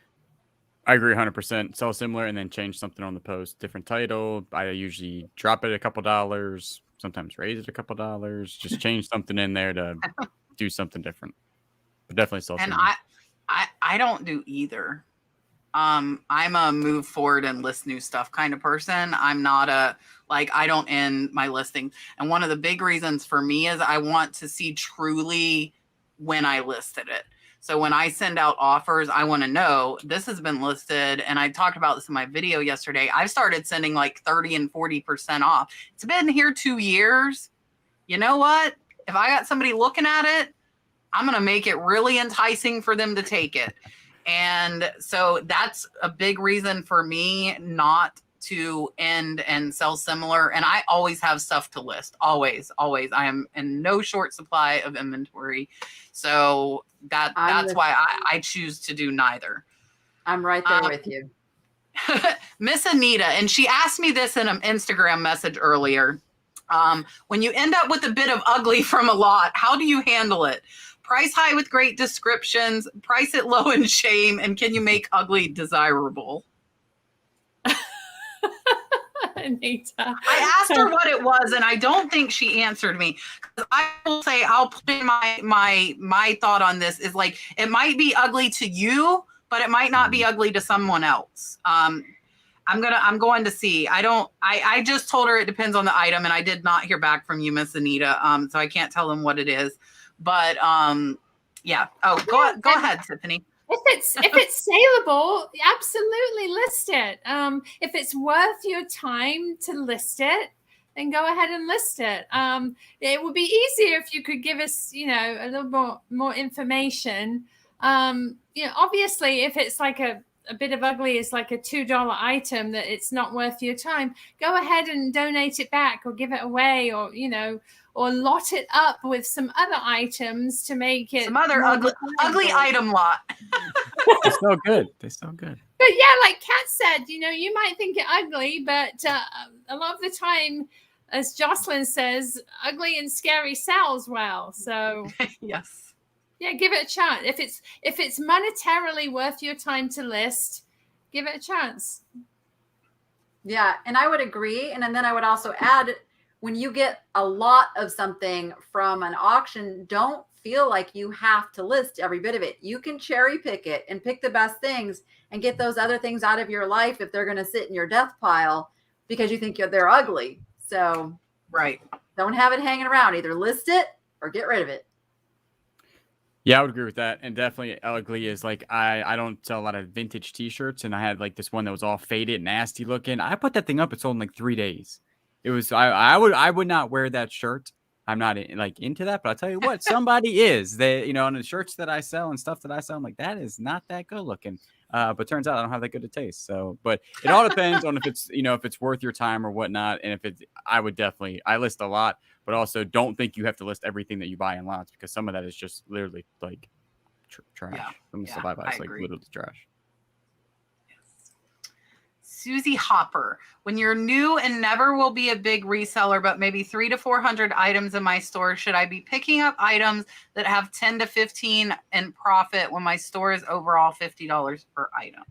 I agree 100%. Sell similar and then change something on the post. Different title. I usually drop it a couple dollars, sometimes raise it a couple dollars. Just change something in there to do something different. But definitely sell And similar. I don't do either. I'm a move forward and list new stuff kind of person. I'm not I don't end my listing. And one of the big reasons for me is I want to see truly when I listed it. So when I send out offers, I want to know this has been listed. And I talked about this in my video yesterday. I've started sending like 30 and 40% off. It's been here 2 years. You know what? If I got somebody looking at it, I'm going to make it really enticing for them to take it. And so that's a big reason for me not to end and sell similar. And I always have stuff to list. Always. I am in no short supply of inventory. So that's why I choose to do neither. I'm right there with you. Miss Anita, and she asked me this in an Instagram message earlier. When you end up with a bit of ugly from a lot, how do you handle it? Price high with great descriptions, price it low in shame, and can you make ugly desirable? Anita. I asked her what it was, and I don't think she answered me. I will say, I'll put in my thought on this is like, it might be ugly to you, but it might not be ugly to someone else. I'm going to see. I just told her it depends on the item, and I did not hear back from you, Miss Anita. So I can't tell them what it is. But yeah. Oh, go ahead, Tiffany. If it's saleable, absolutely list it. If it's worth your time to list it, then go ahead and list it. It would be easier if you could give us, a little more information. Obviously, if it's like a bit of ugly is like a $2 item that it's not worth your time, go ahead and donate it back or give it away, or lot it up with some other items to make it some other ugly item lot. They so good. But yeah, like Kat said, you might think it ugly, but a lot of the time, as Jocelyn says, ugly and scary sells well. So yes. Yeah, give it a chance. If it's monetarily worth your time to list, give it a chance. Yeah, and I would agree. And then I would also add, when you get a lot of something from an auction, don't feel like you have to list every bit of it. You can cherry pick it and pick the best things and get those other things out of your life if they're going to sit in your death pile because you think they're ugly. So right, don't have it hanging around. Either list it or get rid of it. Yeah, I would agree with that. And definitely ugly is like, I don't sell a lot of vintage t-shirts, and I had like this one that was all faded, nasty looking. I put that thing up. It sold in like 3 days. It was, I would not wear that shirt. I'm not into that, but I'll tell you what, somebody is. They, on the shirts that I sell and stuff that I sell, I'm like, that is not that good looking. But turns out I don't have that good a taste. So, but it all depends on if it's, if it's worth your time or whatnot. And if it's, I list a lot, but also don't think you have to list everything that you buy in lots, because some of that is just literally like trash. Yeah. Some of the stuff I buy is like literally trash. Susie Hopper, when you're new and never will be a big reseller, but maybe 300 to 400 items in my store, should I be picking up items that have 10 to 15 in profit when my store is overall $50 per item?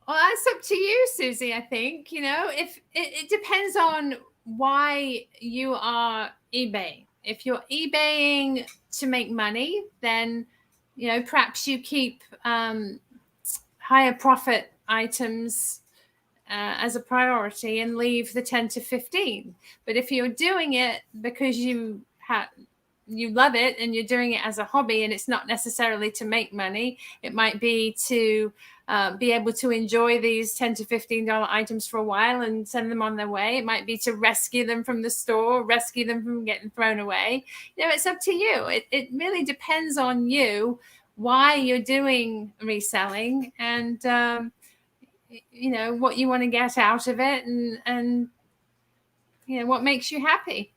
Well, that's up to you, Susie. I think, if it depends on why you are eBaying. If you're eBaying to make money, then, perhaps you keep higher profit items as a priority and leave the 10 to 15. But if you're doing it because you you love it and you're doing it as a hobby, and it's not necessarily to make money. It might be to be able to enjoy these $10 to $15 items for a while and send them on their way. It might be to rescue them from the store, rescue them from getting thrown away. It's up to you. It really depends on you, why you're doing reselling, and what you want to get out of it, and what makes you happy.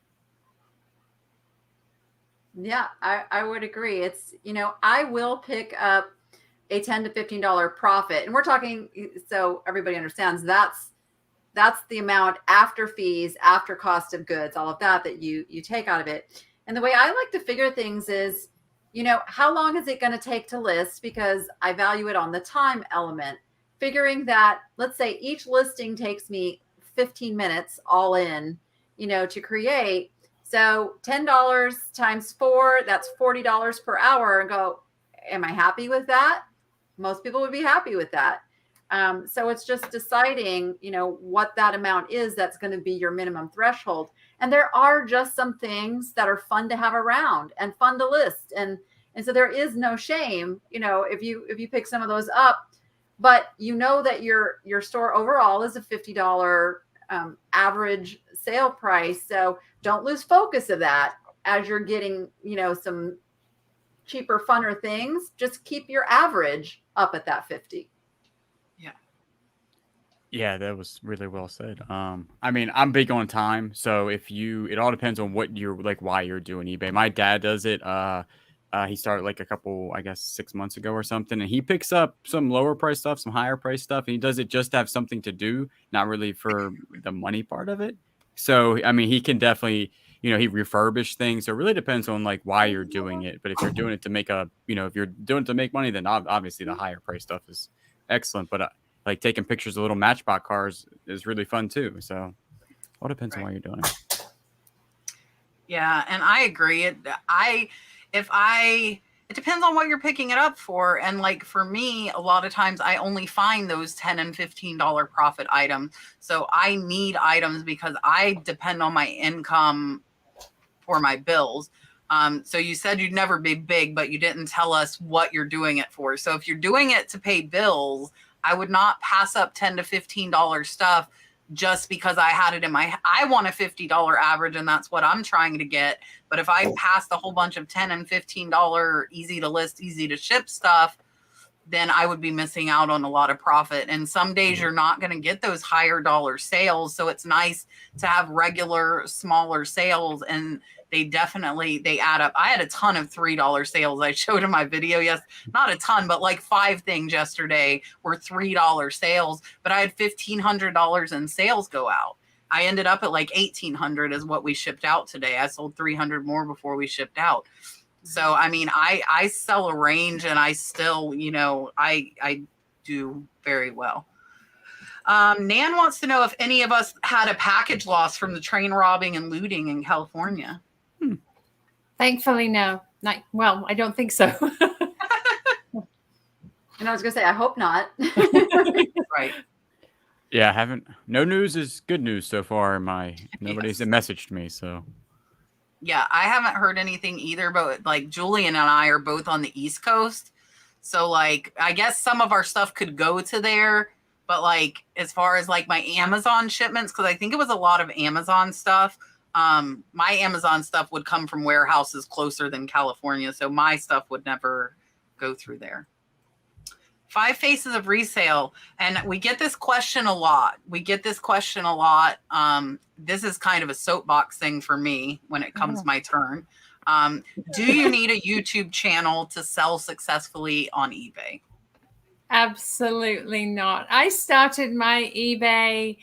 Yeah, I would agree. It's, I will pick up a $10 to $15 profit. And we're talking, so everybody understands, that's the amount after fees, after cost of goods, all of that you take out of it. And the way I like to figure things is, how long is it going to take to list? Because I value it on the time element. Figuring that, let's say each listing takes me 15 minutes all in, to create. So $10 times 4, that's $40 per hour, and go, am I happy with that? Most people would be happy with that. So it's just deciding, what that amount is that's going to be your minimum threshold. And there are just some things that are fun to have around and fun to list. And so there is no shame, if you pick some of those up, but that your store overall is a $50 average sale price. So don't lose focus of that as you're getting, some cheaper, funner things. Just keep your average up at that 50. Yeah, that was really well said. I mean, I'm big on time, so it all depends on what you're like, why you're doing eBay. My dad does it. He started like a couple, I guess, 6 months ago or something, and he picks up some lower price stuff, some higher price stuff, and he does it just to have something to do, not really for the money part of it. So, I mean, he can definitely, he refurbish things. So it really depends on like why you're doing it. But if you're doing it to make if you're doing it to make money, then obviously the higher price stuff is excellent. But like taking pictures of little Matchbox cars is really fun too. So it all depends on why you're doing it. Yeah, and I agree. It depends on what you're picking it up for. And like for me, a lot of times I only find those $10 and $15 profit items. So I need items because I depend on my income for my bills. So you said you'd never be big, but you didn't tell us what you're doing it for. So if you're doing it to pay bills, I would not pass up $10 to $15 stuff just because I had it in I want a $50 average, and that's what I'm trying to get. But if I passed a whole bunch of $10 and $15 easy to list, easy to ship stuff, then I would be missing out on a lot of profit. And some days you're not going to get those higher dollar sales. So it's nice to have regular, smaller sales, and they add up. I had a ton of $3 sales. I showed in my video. Yes, not a ton, but like 5 things yesterday were $3 sales, but I had $1,500 in sales go out. I ended up at like $1,800 is what we shipped out today. I sold 300 more before we shipped out. So, I mean, I sell a range, and I still, I do very well. Nan wants to know if any of us had a package loss from the train robbing and looting in California. Thankfully, no. Well, I don't think so. And I was going to say, I hope not. Right. Yeah, I haven't. No news is good news so far. Nobody's messaged me, so. Yeah, I haven't heard anything either, but like Julian and I are both on the East Coast. So like, I guess some of our stuff could go to there, but like, as far as like my Amazon shipments, because I think it was a lot of Amazon stuff. My Amazon stuff would come from warehouses closer than California. So my stuff would never go through there. 5 faces of resale. And we get this question a lot. This is kind of a soapbox thing for me when it comes my turn. Do you need a YouTube channel to sell successfully on eBay? Absolutely not. I started my eBay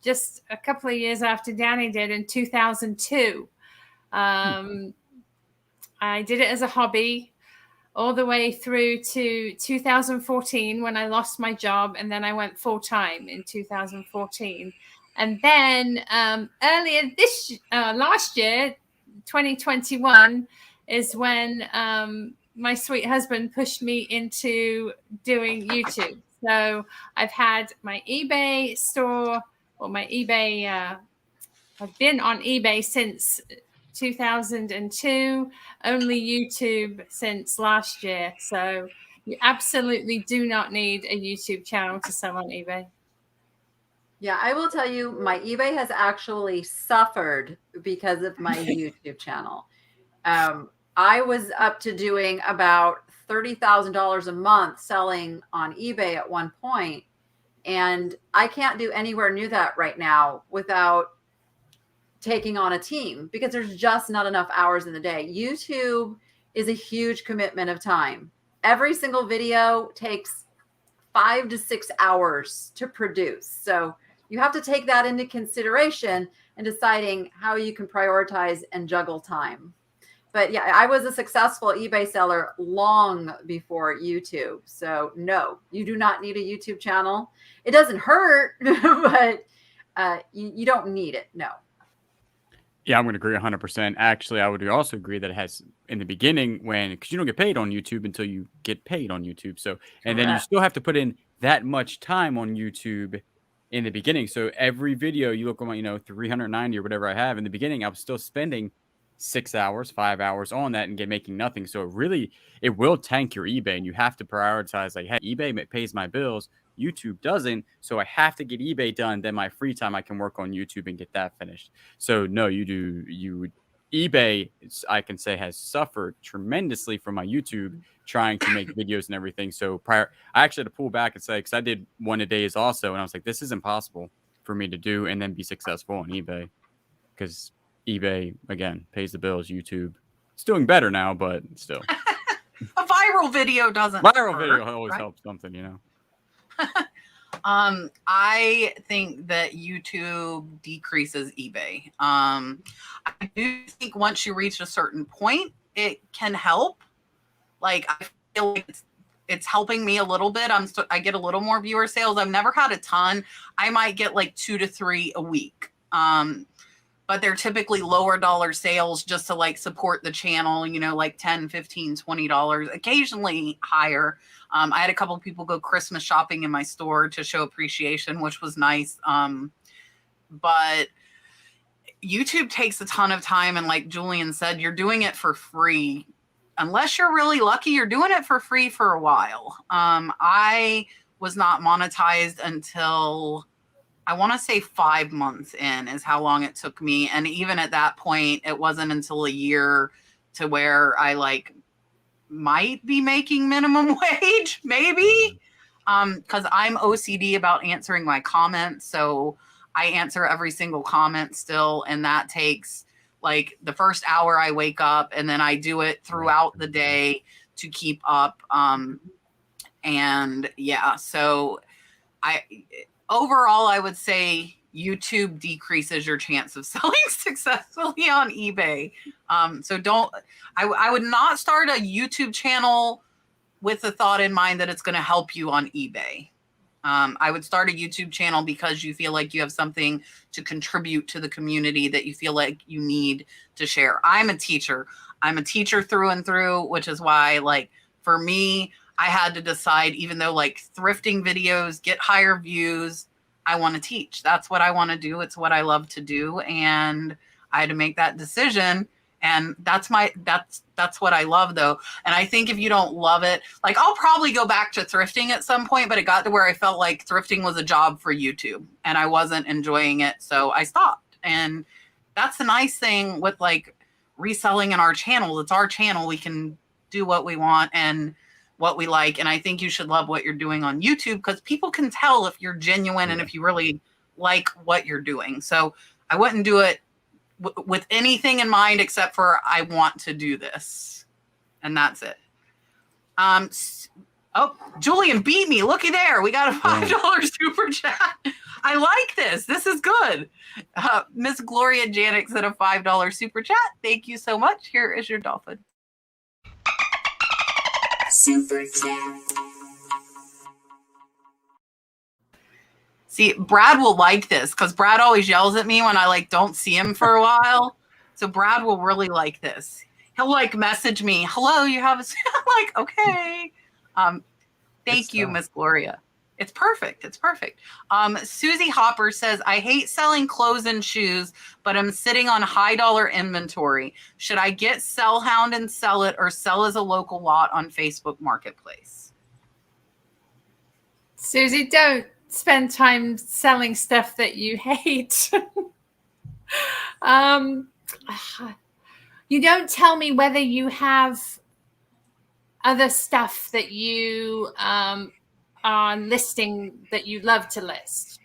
just a couple of years after Danni did in 2002. I did it as a hobby all the way through to 2014 when I lost my job, and then I went full time in 2014. And then earlier last year, 2021, is when my sweet husband pushed me into doing YouTube. So I've had my eBay store, or my eBay, I've been on eBay since 2002, only YouTube since last year. So you absolutely do not need a YouTube channel to sell on eBay. Yeah, I will tell you, my eBay has actually suffered because of my YouTube channel. I was up to doing about $30,000 a month selling on eBay at one point, and I can't do anywhere near that right now without taking on a team because there's just not enough hours in the day. YouTube is a huge commitment of time. Every single video takes 5 to 6 hours to produce. So you have to take that into consideration in deciding how you can prioritize and juggle time. But yeah, I was a successful eBay seller long before YouTube. So no, you do not need a YouTube channel. It doesn't hurt, but you don't need it. No. Yeah, I'm going to agree 100%. Actually, I would also agree that it has in the beginning because you don't get paid on YouTube until you get paid on YouTube. So, and then you still have to put in that much time on YouTube in the beginning. So every video you look on, 390 or whatever I have in the beginning, I was still spending 6 hours, 5 hours on that and making nothing. So it will tank your eBay, and you have to prioritize like, hey, eBay pays my bills. YouTube doesn't, so I have to get eBay done. Then my free time I can work on YouTube and get that finished. So no, eBay, I can say, has suffered tremendously from my YouTube trying to make videos and everything. So I actually had to pull back and say, because I did one a days also, and I was like, this is impossible for me to do and then be successful on eBay, because eBay again pays the bills. YouTube, it's doing better now, but still, a viral video doesn't. Viral video always helps something, I think that YouTube decreases eBay. I do think once you reach a certain point, it can help. Like, I feel like it's helping me a little bit. I get a little more viewer sales. I've never had a ton. I might get like 2 to 3 a week. But they're typically lower dollar sales just to like support the channel, like $10, $15, $20, occasionally higher. I had a couple of people go Christmas shopping in my store to show appreciation, which was nice. But YouTube takes a ton of time. And like Julian said, you're doing it for free. Unless you're really lucky, you're doing it for free for a while. I was not monetized until, I want to say 5 months in is how long it took me. And even at that point, it wasn't until a year to where I might be making minimum wage, maybe. Because I'm OCD about answering my comments. So I answer every single comment still. And that takes like the first hour I wake up, and then I do it throughout the day to keep up. And yeah, so overall, I would say YouTube decreases your chance of selling successfully on eBay. So I would not start a YouTube channel with the thought in mind that it's going to help you on eBay. I would start a YouTube channel because you feel like you have something to contribute to the community that you feel like you need to share. I'm a teacher through and through, which is why, for me, I had to decide, even though thrifting videos get higher views, I want to teach. That's what I want to do. It's what I love to do. And I had to make that decision. And that's what I love, though. And I think if you don't love it, I'll probably go back to thrifting at some point, but it got to where I felt like thrifting was a job for YouTube and I wasn't enjoying it. So I stopped. And that's the nice thing with reselling in our channel. It's our channel. We can do what we want and what we like. And I think you should love what you're doing on YouTube, because people can tell if you're genuine and if you really like what you're doing. So I wouldn't do it with anything in mind except for I want to do this, and that's it. Oh, Julian beat me. Looky there. We got a $5 super chat. I like this. This is good. Miss Gloria Janik said a $5 super chat. Thank you so much. Here is your dolphin. Super chat. See, Brad will like this because Brad always yells at me when I don't see him for a while. So Brad will really like this. He'll message me, "Hello, you have a..." I'm like, okay. Thank you, Miss Gloria. It's perfect. It's perfect. Susie Hopper says, I hate selling clothes and shoes, but I'm sitting on high dollar inventory. Should I get Sellhound and sell it or sell as a local lot on Facebook Marketplace? Susie, don't spend time selling stuff that you hate. You don't tell me whether you have other stuff that you are listing that you love to list.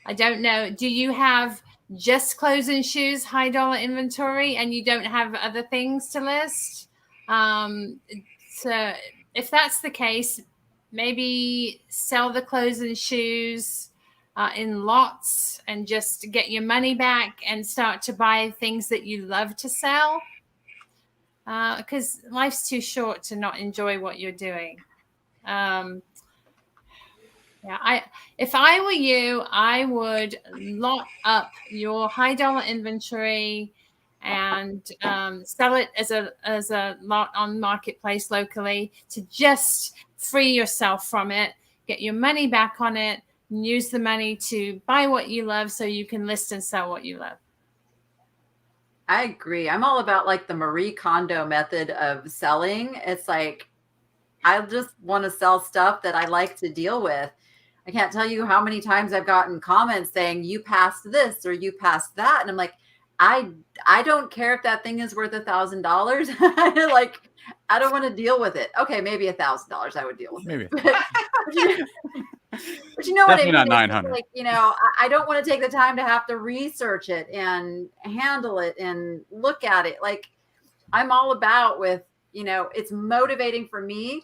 I don't know. Do you have just clothes and shoes, high dollar inventory, and you don't have other things to list? So if that's the case, maybe sell the clothes and shoes in lots and just get your money back and start to buy things that you love to sell. Because life's too short to not enjoy what you're doing. If I were you, I would lock up your high dollar inventory and sell it as a lot on Marketplace locally to just free yourself from it, get your money back on it, and use the money to buy what you love so you can list and sell what you love. I agree. I'm all about like the Marie Kondo method of selling. It's like, I just want to sell stuff that I like to deal with. I can't tell you how many times I've gotten comments saying you passed this or you passed that. And I'm like, I don't care if that thing is worth $1,000. Like, I don't want to deal with it. Okay. Maybe $1,000 I would deal with Maybe. it. But you know what I mean? Definitely not 900. Like, you know, I don't want to take the time to have to research it and handle it and look at it. Like, I'm all about with, you know, it's motivating for me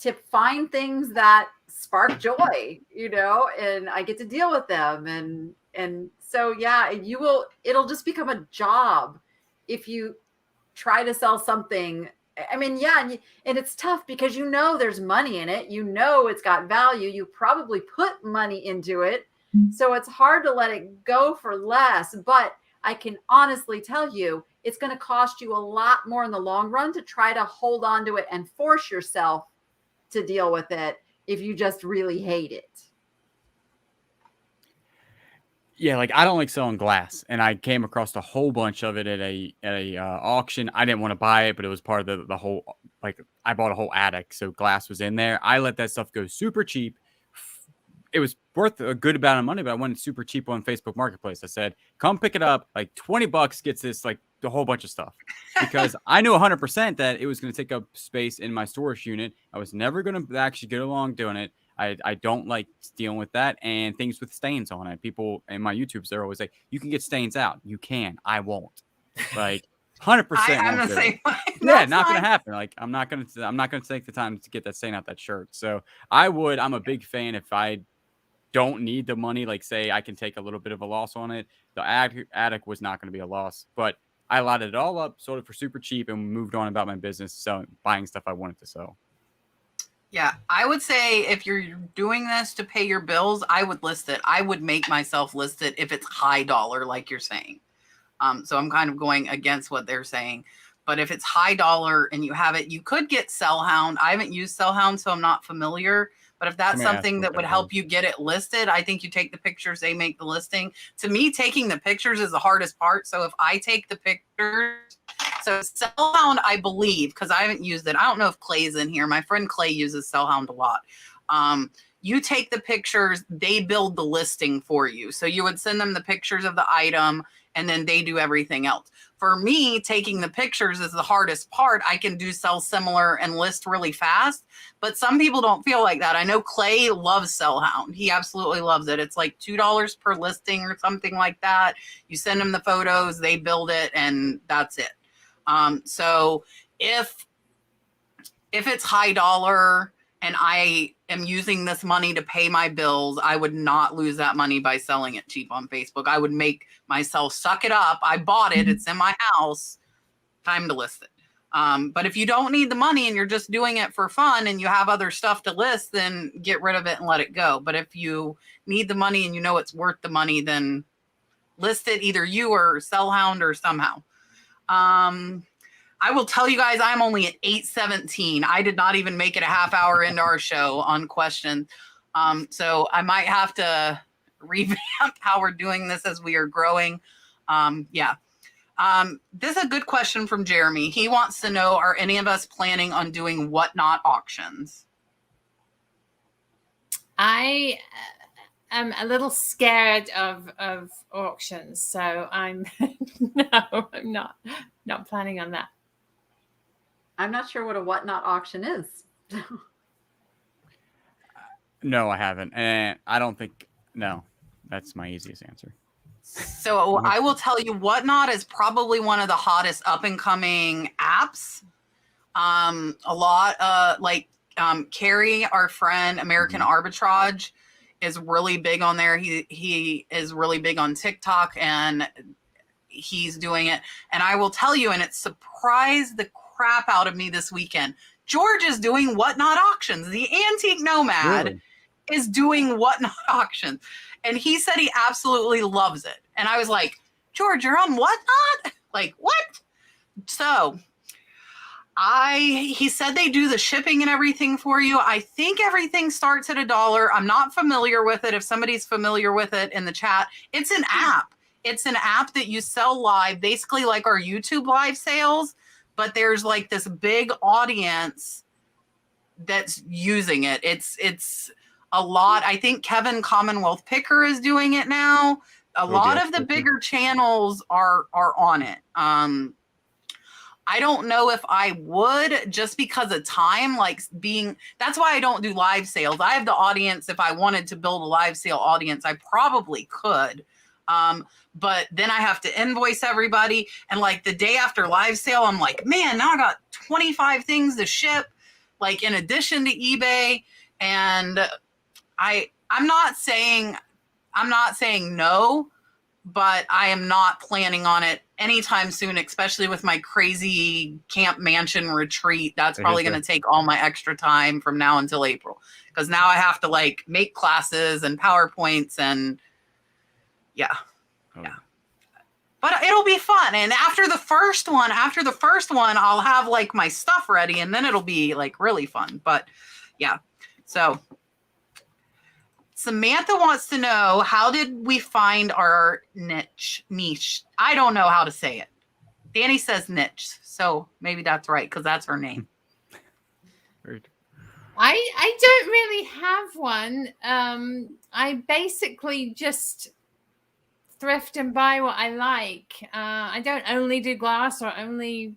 to find things that spark joy, you know, and I get to deal with them. And so, yeah, it'll just become a job if you try to sell something. I mean, yeah, and it's tough because you know there's money in it. You know it's got value. You probably put money into it. So it's hard to let it go for less. But I can honestly tell you, it's going to cost you a lot more in the long run to try to hold on to it and force yourself to deal with it if you just really hate it. Yeah, like I don't like selling glass, and I came across a whole bunch of it at a auction. I didn't want to buy it, but it was part of the whole, like, I bought a whole attic, so glass was in there. I let that stuff go super cheap. It was worth a good amount of money, but I went super cheap on Facebook Marketplace. I said, come pick it up. Like $20 gets this, like, the whole bunch of stuff, because I knew 100% that it was going to take up space in my storage unit. I was never going to actually get along doing it. I don't like dealing with that and things with stains on it. People in my YouTubes, they're always like, you can get stains out. You can. I won't. Like 100%. I'm the same way. Yeah, not going to happen. Like I'm not going to take the time to get that stain out that shirt. So I'm a big fan if I don't need the money. Like, say I can take a little bit of a loss on it. The attic was not going to be a loss, but I lotted it all up, sold it for super cheap, and moved on about my business, buying stuff I wanted to sell. Yeah, I would say if you're doing this to pay your bills, I would list it. I would make myself list it if it's high dollar, like you're saying. So I'm kind of going against what they're saying. But if it's high dollar and you have it, you could get Sellhound. I haven't used Sellhound, so I'm not familiar. But if that's something that would help you get it listed, I think you take the pictures, they make the listing. To me, taking the pictures is the hardest part. So if I take the pictures, so Sellhound, I believe, because I haven't used it. I don't know if Clay's in here. My friend Clay uses Sellhound a lot. You take the pictures, they build the listing for you. So you would send them the pictures of the item, and then they do everything else. For me, taking the pictures is the hardest part. I can do sell similar and list really fast, but some people don't feel like that. I know Clay loves Sellhound. He absolutely loves it. It's like $2 per listing or something like that. You send them the photos, they build it, and that's it. So if it's high dollar and I am using this money to pay my bills, I would not lose that money by selling it cheap on Facebook. I would make myself suck it up. I bought it. It's in my house. Time to list it. But if you don't need the money and you're just doing it for fun and you have other stuff to list, then get rid of it and let it go. But if you need the money and you know it's worth the money, then list it, either you or Sellhound or somehow. I will tell you guys, I'm only at 8:17. I did not even make it a half hour into our show on questions. So I might have to revamp how we're doing this as we are growing. Yeah. This is a good question from Jeremy. He wants to know, are any of us planning on doing whatnot auctions? I am a little scared of auctions, so I'm no, I'm not planning on that. I'm not sure what a whatnot auction is. No, I haven't. And I don't think, no, that's my easiest answer. So I will tell you, Whatnot is probably one of the hottest up and coming apps. A lot like Carrie, our friend, American Arbitrage, is really big on there. He is really big on TikTok, and he's doing it. And I will tell you, and it surprised the crap out of me this weekend. George is doing Whatnot auctions. The Antique Nomad is doing Whatnot auctions. And he said he absolutely loves it. And I was like, George, you're on Whatnot? Like, what? So he said they do the shipping and everything for you. I think everything starts at $1. I'm not familiar with it. If somebody's familiar with it in the chat, it's an app. It's an app that you sell live, basically like our YouTube live sales, but there's like this big audience that's using it. It's a lot. I think Kevin Commonwealth Picker is doing it now. A lot of the bigger channels are on it. I don't know if I would, just because of time, that's why I don't do live sales. I have the audience. If I wanted to build a live sale audience, I probably could. But then I have to invoice everybody. And like the day after live sale, I'm like, man, now I got 25 things to ship, like in addition to eBay. And I'm not saying no, but I am not planning on it anytime soon, especially with my crazy camp mansion retreat. That's probably going to take all my extra time from now until April, because now I have to like make classes and PowerPoints and yeah. But it'll be fun. And after the first one, I'll have like my stuff ready, and then it'll be like really fun. But yeah, so Samantha wants to know, how did we find our niche? I don't know how to say it. Danni says niche, so maybe that's right, because that's her name. I don't really have one. I basically just thrift and buy what I like. I don't only do glass or only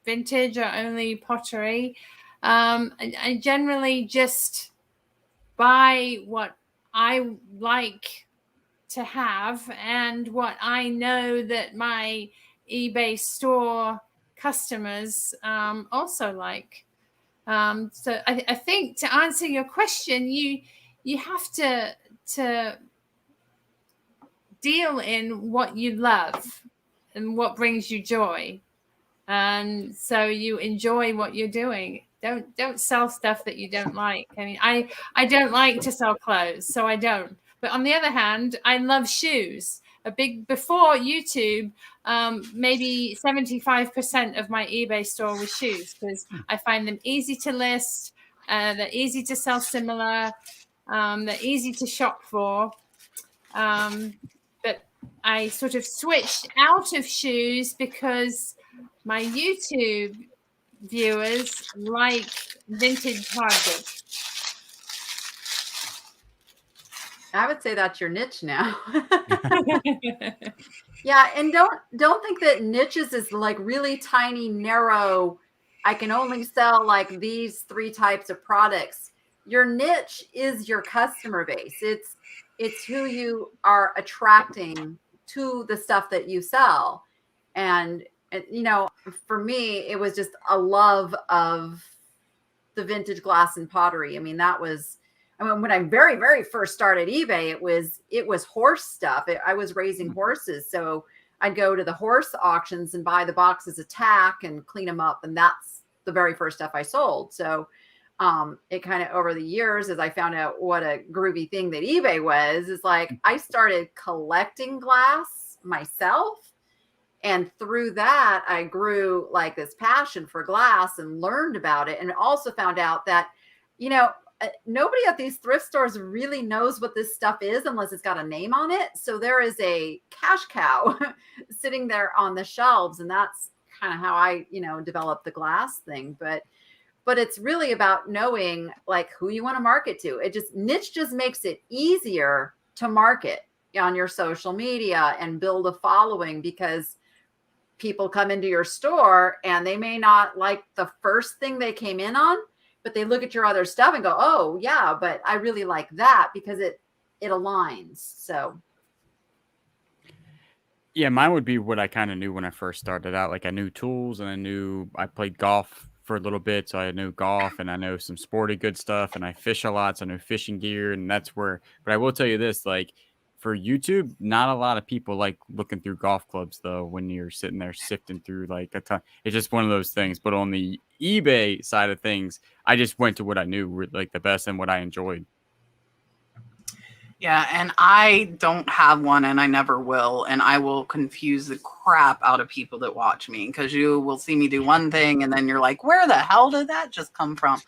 vintage or only pottery. I generally just buy what I like to have and what I know that my eBay store customers also like. So I think to answer your question, you have to deal in what you love and what brings you joy, and so you enjoy what you're doing. Don't sell stuff that you don't like. I mean, I don't like to sell clothes, so I don't. But on the other hand, I love shoes. Before YouTube, maybe 75% of my eBay store was shoes, because I find them easy to list, they're easy to sell similar, they're easy to shop for. But I sort of switched out of shoes because my YouTube viewers like vintage hard goods. I would say that's your niche now. Yeah, and don't think that niches is like really tiny, narrow. I can only sell like these 3 types of products. Your niche is your customer base. It's who you are attracting to the stuff that you sell. And you know, for me, it was just a love of the vintage glass and pottery. I mean, when I very, very first started eBay, it was horse stuff. I was raising horses. So I'd go to the horse auctions and buy the boxes of tack and clean them up. And that's the very first stuff I sold. So it kind of over the years, as I found out what a groovy thing that eBay was, is like I started collecting glass myself. And through that, I grew like this passion for glass and learned about it. And also found out that, you know, nobody at these thrift stores really knows what this stuff is unless it's got a name on it. So there is a cash cow sitting there on the shelves. And that's kind of how I, developed the glass thing. But it's really about knowing like who you want to market to. Niche just makes it easier to market on your social media and build a following, because people come into your store and they may not like the first thing they came in on, but they look at your other stuff and go, oh yeah, but I really like that because it aligns. So. Yeah, mine would be what I kind of knew when I first started out. Like I knew tools and I played golf for a little bit. So I knew golf and I know some sporty good stuff, and I fish a lot. So I know fishing gear, and that's where, but I will tell you this, like, for YouTube, not a lot of people like looking through golf clubs though when you're sitting there sifting through like a ton. It's just one of those things. But on the eBay side of things, I just went to what I knew were like the best and what I enjoyed. Yeah, and I don't have one, and I never will, and I will confuse the crap out of people that watch me, because you will see me do one thing and then you're like, where the hell did that just come from?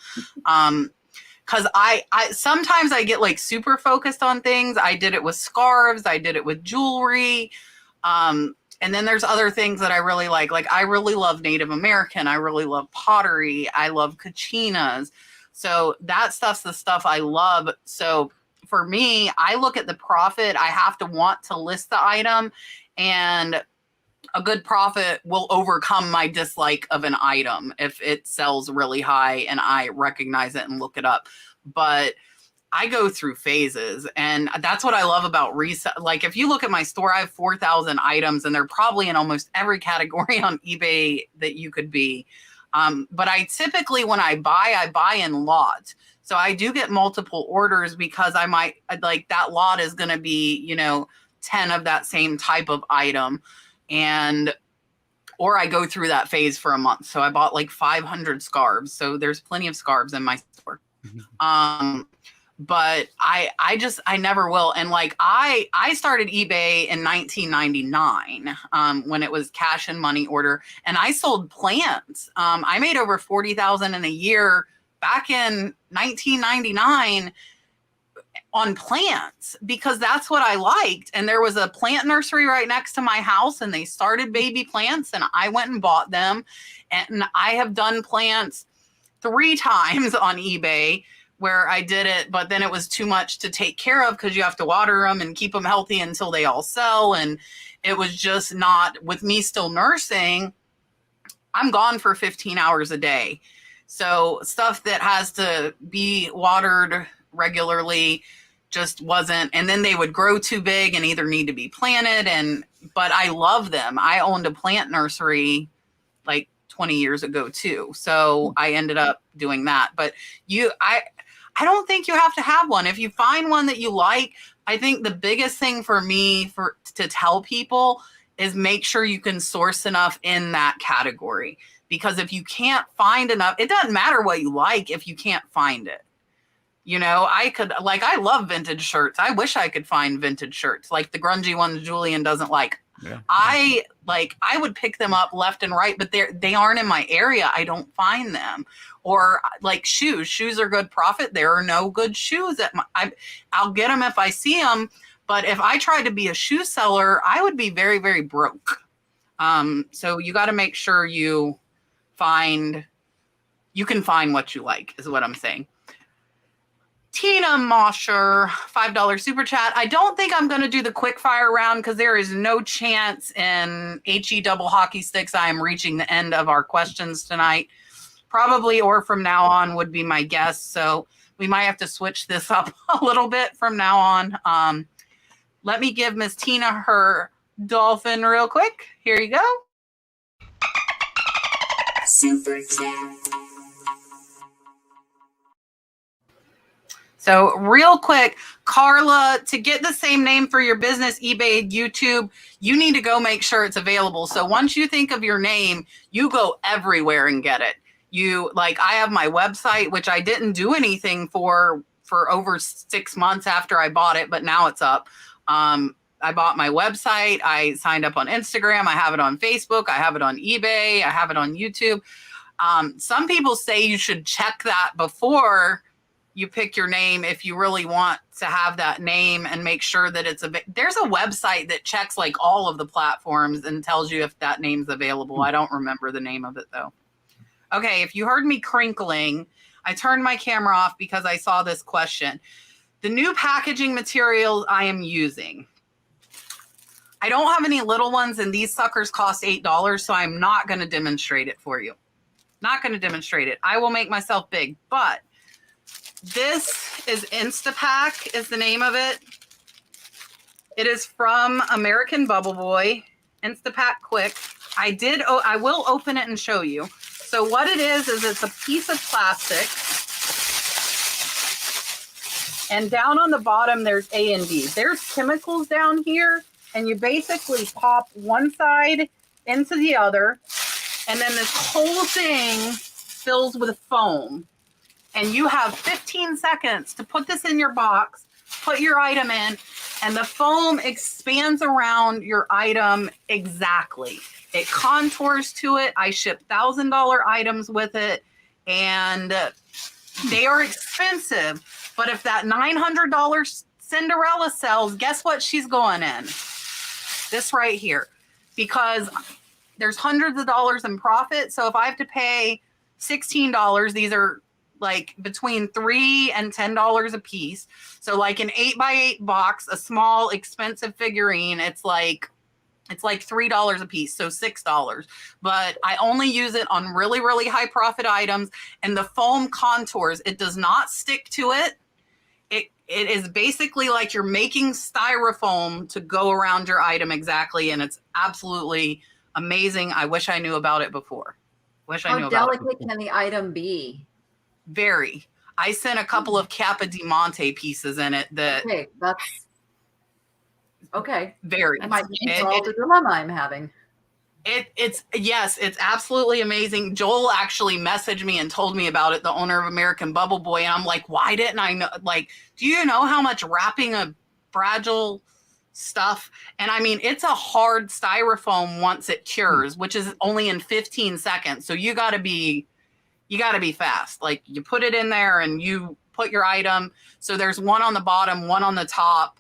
Because I sometimes I get like super focused on things. I did it with scarves. I did it with jewelry. And then there's other things that I really like. Like I really love Native American. I really love pottery. I love kachinas. So that stuff's the stuff I love. So for me, I look at the profit. I have to want to list the item, and a good profit will overcome my dislike of an item if it sells really high and I recognize it and look it up. But I go through phases, and that's what I love about resale. Like if you look at my store, I have 4,000 items, and they're probably in almost every category on eBay that you could be. But I typically, when I buy in lots. So I do get multiple orders, because I might like that lot is going to be, 10 of that same type of item. Or I go through that phase for a month. So I bought like 500 scarves. So there's plenty of scarves in my store. But I never will. And like, I started eBay in 1999, when it was cash and money order, and I sold plants. I made over 40,000 in a year back in 1999 on plants, because that's what I liked. And there was a plant nursery right next to my house, and they started baby plants, and I went and bought them. And I have done plants 3 times on eBay where I did it, but then it was too much to take care of, because you have to water them and keep them healthy until they all sell. And it was just not, with me still nursing, I'm gone for 15 hours a day. So stuff that has to be watered regularly just wasn't. And then they would grow too big and either need to be planted. But I love them. I owned a plant nursery like 20 years ago too. So I ended up doing that. But I don't think you have to have one. If you find one that you like, I think the biggest thing for me to tell people is make sure you can source enough in that category. Because if you can't find enough, it doesn't matter what you like if you can't find it. I love vintage shirts. I wish I could find vintage shirts, like the grungy ones Julian doesn't like. Yeah. I would pick them up left and right, but they aren't in my area. I don't find them. Or like shoes. Shoes are good profit. There are no good shoes I'll get them if I see them. But if I tried to be a shoe seller, I would be very, very broke. So you got to make sure you can find what you like, is what I'm saying. Tina Mosher, $5 super chat. I don't think I'm going to do the quick fire round, because there is no chance in HE double hockey sticks I am reaching the end of our questions tonight. Probably, or from now on would be my guess. So we might have to switch this up a little bit from now on. Let me give Miss Tina her dolphin real quick. Here you go. Super chat. So real quick, Carla, to get the same name for your business, eBay, YouTube, you need to go make sure it's available. So once you think of your name, you go everywhere and get it. I have my website, which I didn't do anything for over 6 months after I bought it, but now it's up. I bought my website. I signed up on Instagram. I have it on Facebook. I have it on eBay. I have it on YouTube. Some people say you should check that before you pick your name if you really want to have that name and make sure that it's there's a website that checks like all of the platforms and tells you if that name's available. I don't remember the name of it though. Okay, if you heard me crinkling, I turned my camera off because I saw this question. The new packaging materials I am using. I don't have any little ones and these suckers cost $8, so I'm not going to demonstrate it for you. Not going to demonstrate it. I will make myself big, but this is Instapak is the name of it. It is from American Bubble Boy, Instapak Quick. I will open it and show you. So what it is it's a piece of plastic. And down on the bottom, there's A and D. There's chemicals down here, and you basically pop one side into the other, and then this whole thing fills with foam. And you have 15 seconds to put this in your box, put your item in, and the foam expands around your item exactly. It contours to it. I ship $1,000 items with it, and they are expensive. But if that $900 Cinderella sells, guess what she's going in? This right here. Because there's hundreds of dollars in profit. So if I have to pay $16, these are like between $3 and $10 a piece. So like an 8x8 box, a small expensive figurine, it's like $3 a piece, so $6. But I only use it on really, really high profit items, and the foam contours. It does not stick to it. It is basically like you're making styrofoam to go around your item exactly, and it's absolutely amazing. I wish I knew about it before. How delicate can the item be? Very. I sent a couple of Kappa Di Monte pieces in it that. Okay, that's okay. Very. That might solve the dilemma I'm having. It's absolutely amazing. Joel actually messaged me and told me about it, the owner of American Bubble Boy, and I'm like, why didn't I know? Like, do you know how much wrapping a fragile stuff? And I mean, it's a hard styrofoam once it cures, which is only in 15 seconds. So you got to be fast. Like, you put it in there and you put your item. So there's one on the bottom, one on the top.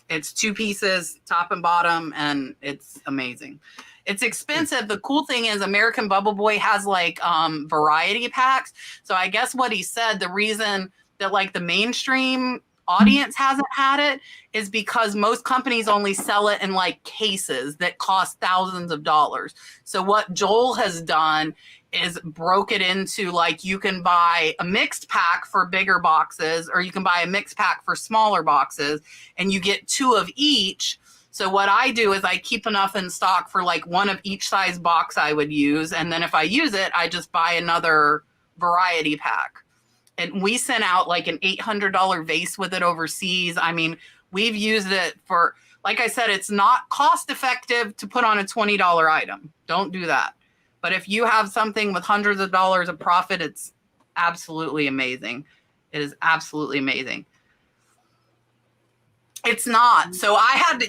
It's 2 pieces, top and bottom, and it's amazing. It's expensive. The cool thing is American Bubble Boy has like variety packs. So I guess what he said, the reason that like the mainstream audience hasn't had it is because most companies only sell it in like cases that cost thousands of dollars. So what Joel has done is broke it into like you can buy a mixed pack for bigger boxes, or you can buy a mixed pack for smaller boxes, and you get 2 of each. So what I do is I keep enough in stock for like 1 of each size box I would use. And then if I use it, I just buy another variety pack. And we sent out like an $800 vase with it overseas. I mean, we've used it for, like I said, it's not cost effective to put on a $20 item. Don't do that. But if you have something with hundreds of dollars of profit, it's absolutely amazing. It is absolutely amazing. It's not. So I had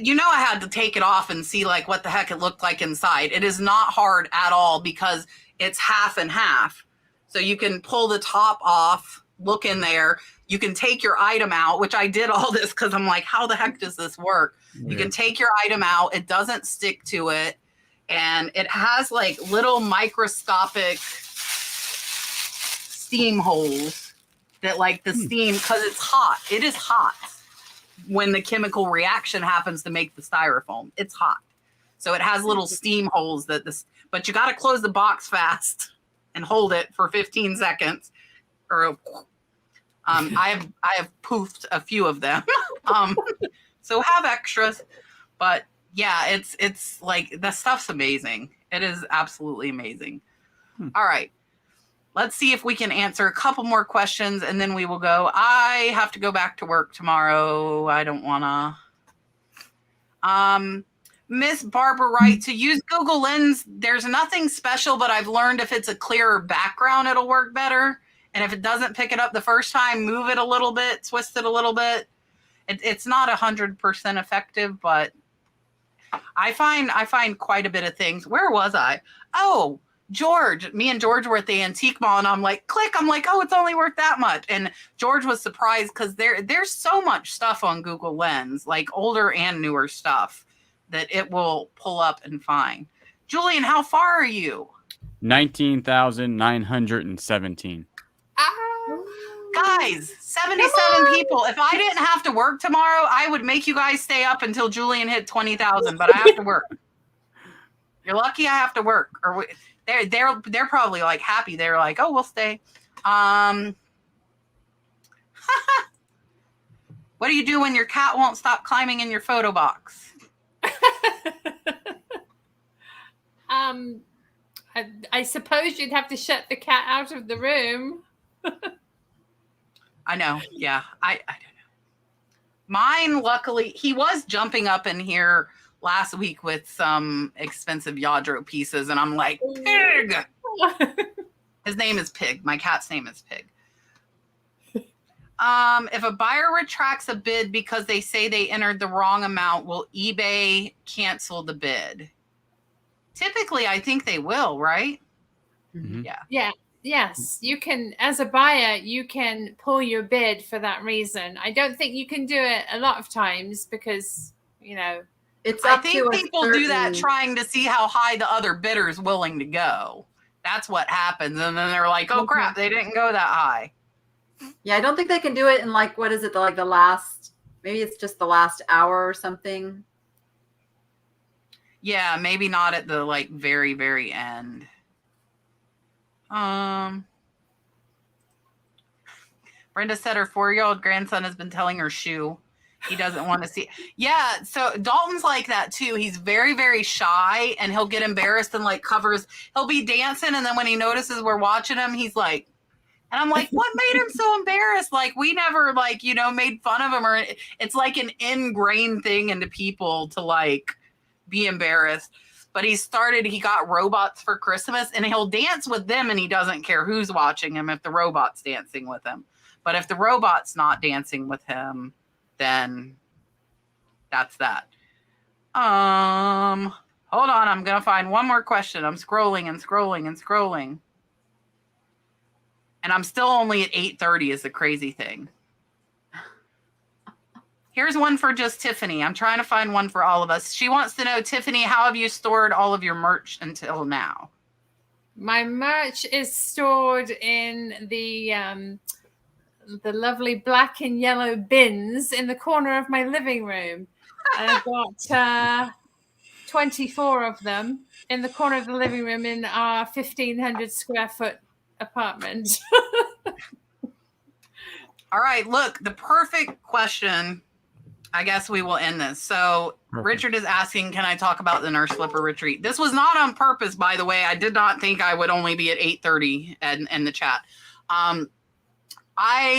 to take it off and see like what the heck it looked like inside. It is not hard at all because it's half and half. So you can pull the top off, look in there. You can take your item out, which I did all this because I'm like, how the heck does this work? Yeah. You can take your item out. It doesn't stick to it. And it has like little microscopic steam holes that like the steam, because it's hot. It is hot. When the chemical reaction happens to make the styrofoam, it's hot. So it has little steam holes but you got to close the box fast and hold it for 15 seconds. Or I have poofed a few of them. So have extras, but yeah, it's like the stuff's amazing. It is absolutely amazing. All right. Let's see if we can answer a couple more questions and then we will go. I have to go back to work tomorrow. I don't want to. Miss Barbara Wright, to use Google Lens, there's nothing special, but I've learned if it's a clearer background, it'll work better. And if it doesn't pick it up the first time, move it a little bit, twist it a little bit. It's not 100% effective, but I find quite a bit of things. Where was I? Oh, George, me and George were at the antique mall, and I'm like, click. I'm like, oh, it's only worth that much. And George was surprised because there's so much stuff on Google Lens, like older and newer stuff, that it will pull up and find. Julian, how far are you? 19,917. Guys, 77 people. If I didn't have to work tomorrow, I would make you guys stay up until Julian hit 20,000, but I have to work. You're lucky I have to work. Or they're probably like happy. They're like, oh, we'll stay. What do you do when your cat won't stop climbing in your photo box? I suppose you'd have to shut the cat out of the room. I know. Yeah. I don't know. Mine, luckily, he was jumping up in here last week with some expensive Yadro pieces, and I'm like, Pig! His name is Pig. My cat's name is Pig. If a buyer retracts a bid because they say they entered the wrong amount, will eBay cancel the bid? Typically, I think they will, right? Mm-hmm. Yeah. Yeah. Yes, you can, as a buyer, you can pull your bid for that reason. I don't think you can do it a lot of times because, It's I up think to a people do that certain- trying to see how high the other bidder's willing to go. That's what happens. And then they're like, oh, crap, they didn't go that high. Yeah, I don't think they can do it in like, what is it? The last, maybe it's just the last hour or something. Yeah, maybe not at the very, very end. Brenda said her 4-year-old grandson has been telling her shoo. He doesn't want to see. Yeah, so Dalton's like that too. He's very, very shy, and he'll get embarrassed and covers. He'll be dancing, and then when he notices we're watching him, he's like, and I'm like, what made him so embarrassed? We never made fun of him, or it's like an ingrained thing into people to be embarrassed. But he got robots for Christmas, and he'll dance with them, and he doesn't care who's watching him if the robot's dancing with him. But if the robot's not dancing with him, then that's that. Hold on. I'm going to find one more question. I'm scrolling and scrolling and scrolling. And I'm still only at 8:30 is the crazy thing. Here's one for just Tiffany. I'm trying to find one for all of us. She wants to know, Tiffany, how have you stored all of your merch until now? My merch is stored in the lovely black and yellow bins in the corner of my living room. I've got 24 of them in the corner of the living room in our 1,500 square foot apartment. All right, look, the perfect question. I guess we will end this. So perfect. Richard is asking, can I talk about the Nurse Flipper retreat? This was not on purpose, by the way. I did not think I would only be at 8:30 in the chat. I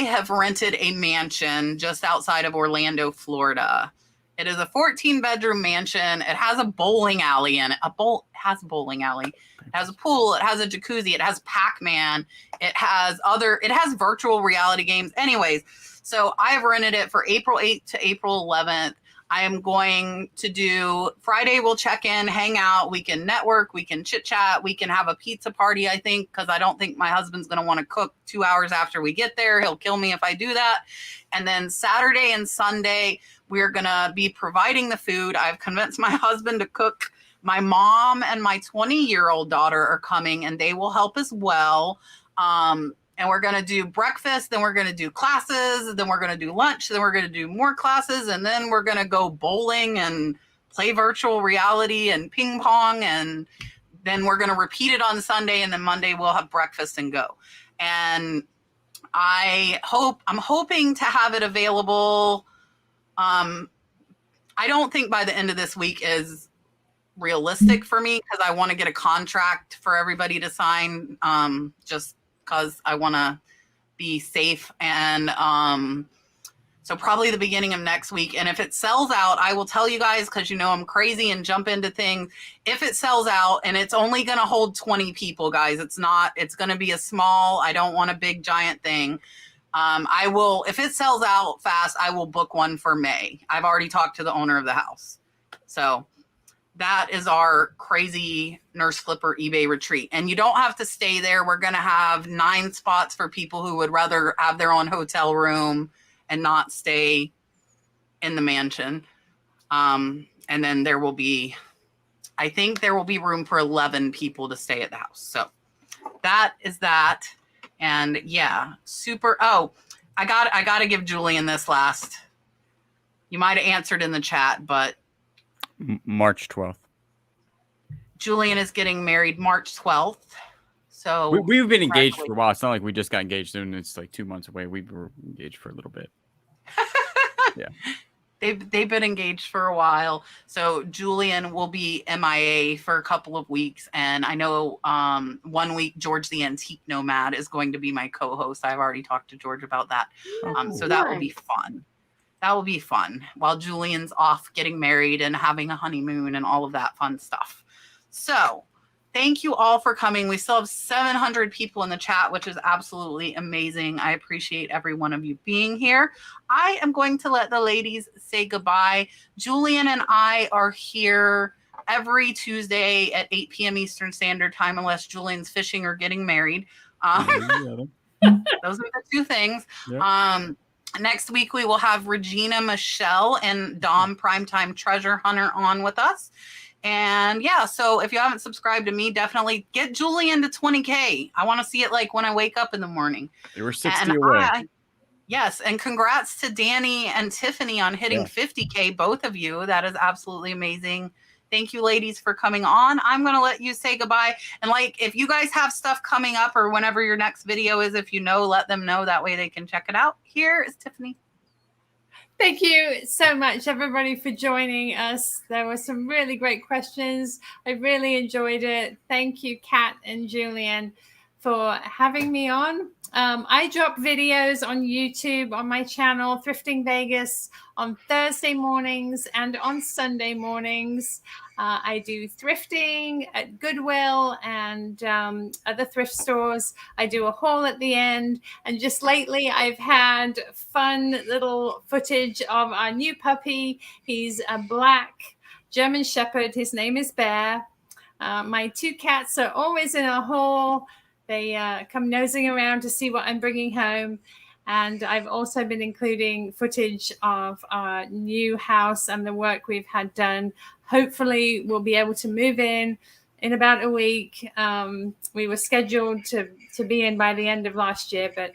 have rented a mansion just outside of Orlando, Florida. It is a 14-bedroom mansion. It has a bowling alley in it. It has a bowling alley. It has a pool. It has a jacuzzi. It has Pac-Man. It has virtual reality games. Anyways, so I have rented it for April 8th to April 11th. I am going to do Friday. We'll check in, hang out. We can network. We can chit chat. We can have a pizza party, I think, because I don't think my husband's going to want to cook 2 hours after we get there. He'll kill me if I do that. And then Saturday and Sunday, we're going to be providing the food. I've convinced my husband to cook. My mom and my 20-year-old daughter are coming, and they will help as well. And we're going to do breakfast, then we're going to do classes, then we're going to do lunch, then we're going to do more classes, and then we're going to go bowling and play virtual reality and ping pong, and then we're going to repeat it on Sunday, and then Monday we'll have breakfast and go. And I'm hoping to have it available. I don't think by the end of this week is realistic for me because I want to get a contract for everybody to sign, just because I want to be safe. And so probably the beginning of next week. And if it sells out, I will tell you guys, because I'm crazy and jump into things. If it sells out, and it's only going to hold 20 people, guys, it's going to be a small, I don't want a big giant thing. I will, if it sells out fast, I will book one for May. I've already talked to the owner of the house. So that is our crazy nurse flipper eBay retreat. And you don't have to stay there. We're going to have 9 spots for people who would rather have their own hotel room and not stay in the mansion. And then there will be, I think there will be room for 11 people to stay at the house. So that is that. And yeah, super. Oh, I got to give Julian this last. You might have answered in the chat, but March 12th. Julian is getting married March 12th. So we've been engaged for a while. It's not like we just got engaged and it's like 2 months away. We were engaged for a little bit. Yeah. They've been engaged for a while. So Julian will be MIA for a couple of weeks. And I know 1 week George the Antique Nomad is going to be my co-host. I've already talked to George about that. So that will be fun. That will be fun while Julian's off getting married and having a honeymoon and all of that fun stuff. So thank you all for coming. We still have 700 people in the chat, which is absolutely amazing. I appreciate every one of you being here. I am going to let the ladies say goodbye. Julian and I are here every Tuesday at 8 p.m. Eastern Standard Time, unless Julian's fishing or getting married. Those are the 2 things. Yep. Next week, we will have Regina Michelle and Dom Primetime Treasure Hunter on with us. And yeah, so if you haven't subscribed to me, definitely get Julian to 20K. I want to see it like when I wake up in the morning. They were 60 away. Yes. And congrats to Danni and Tiffany on hitting 50K, both of you. That is absolutely amazing. Thank you, ladies, for coming on. I'm going to let you say goodbye. And like, if you guys have stuff coming up or whenever your next video is, if you know, let them know. That way they can check it out. Here is Tiffany. Thank you so much, everybody, for joining us. There were some really great questions. I really enjoyed it. Thank you, Kat and Julian, for having me on. I drop videos on YouTube on my channel, Thrifting Vegas, on Thursday mornings and on Sunday mornings. I do thrifting at Goodwill and other thrift stores. I do a haul at the end. And just lately, I've had fun little footage of our new puppy. He's a black German Shepherd. His name is Bear. My 2 cats are always in a haul. They come nosing around to see what I'm bringing home. And I've also been including footage of our new house and the work we've had done. Hopefully, we'll be able to move in about a week. We were scheduled to be in by the end of last year, but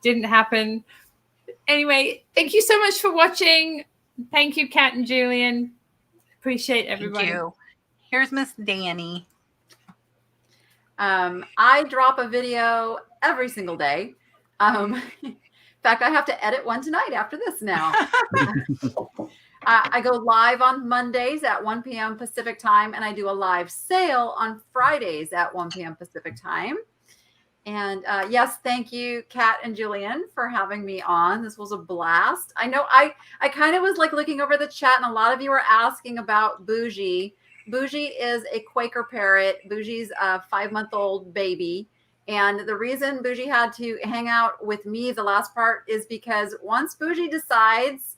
didn't happen. Anyway, thank you so much for watching. Thank you, Kat and Julian. Appreciate everybody. Thank you. Here's Miss Danni. I drop a video every single day. In fact, I have to edit one tonight after this now. I go live on Mondays at 1 p.m. Pacific time, and I do a live sale on Fridays at 1 p.m. Pacific time. And yes, thank you, Kat and Julian, for having me on. This was a blast. I know I kind of was like looking over the chat, and a lot of you were asking about Bougie. Bougie is a Quaker parrot. Bougie's a 5-month-old baby. And the reason Bougie had to hang out with me the last part is because once Bougie decides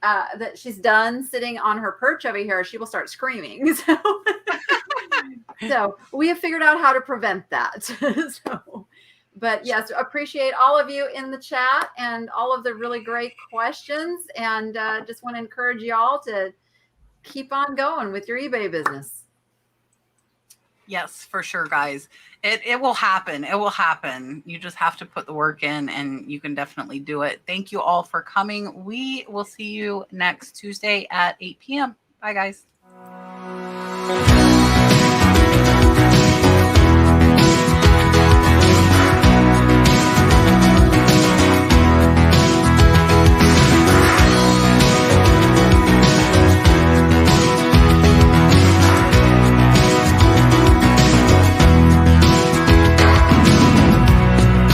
that she's done sitting on her perch over here, she will start screaming. So we have figured out how to prevent that. But yes, appreciate all of you in the chat and all of the really great questions. And just want to encourage y'all to keep on going with your eBay business. Yes, for sure, guys. It will happen. It will happen. You just have to put the work in and you can definitely do it. Thank you all for coming. We will see you next Tuesday at 8 p.m. Bye, guys.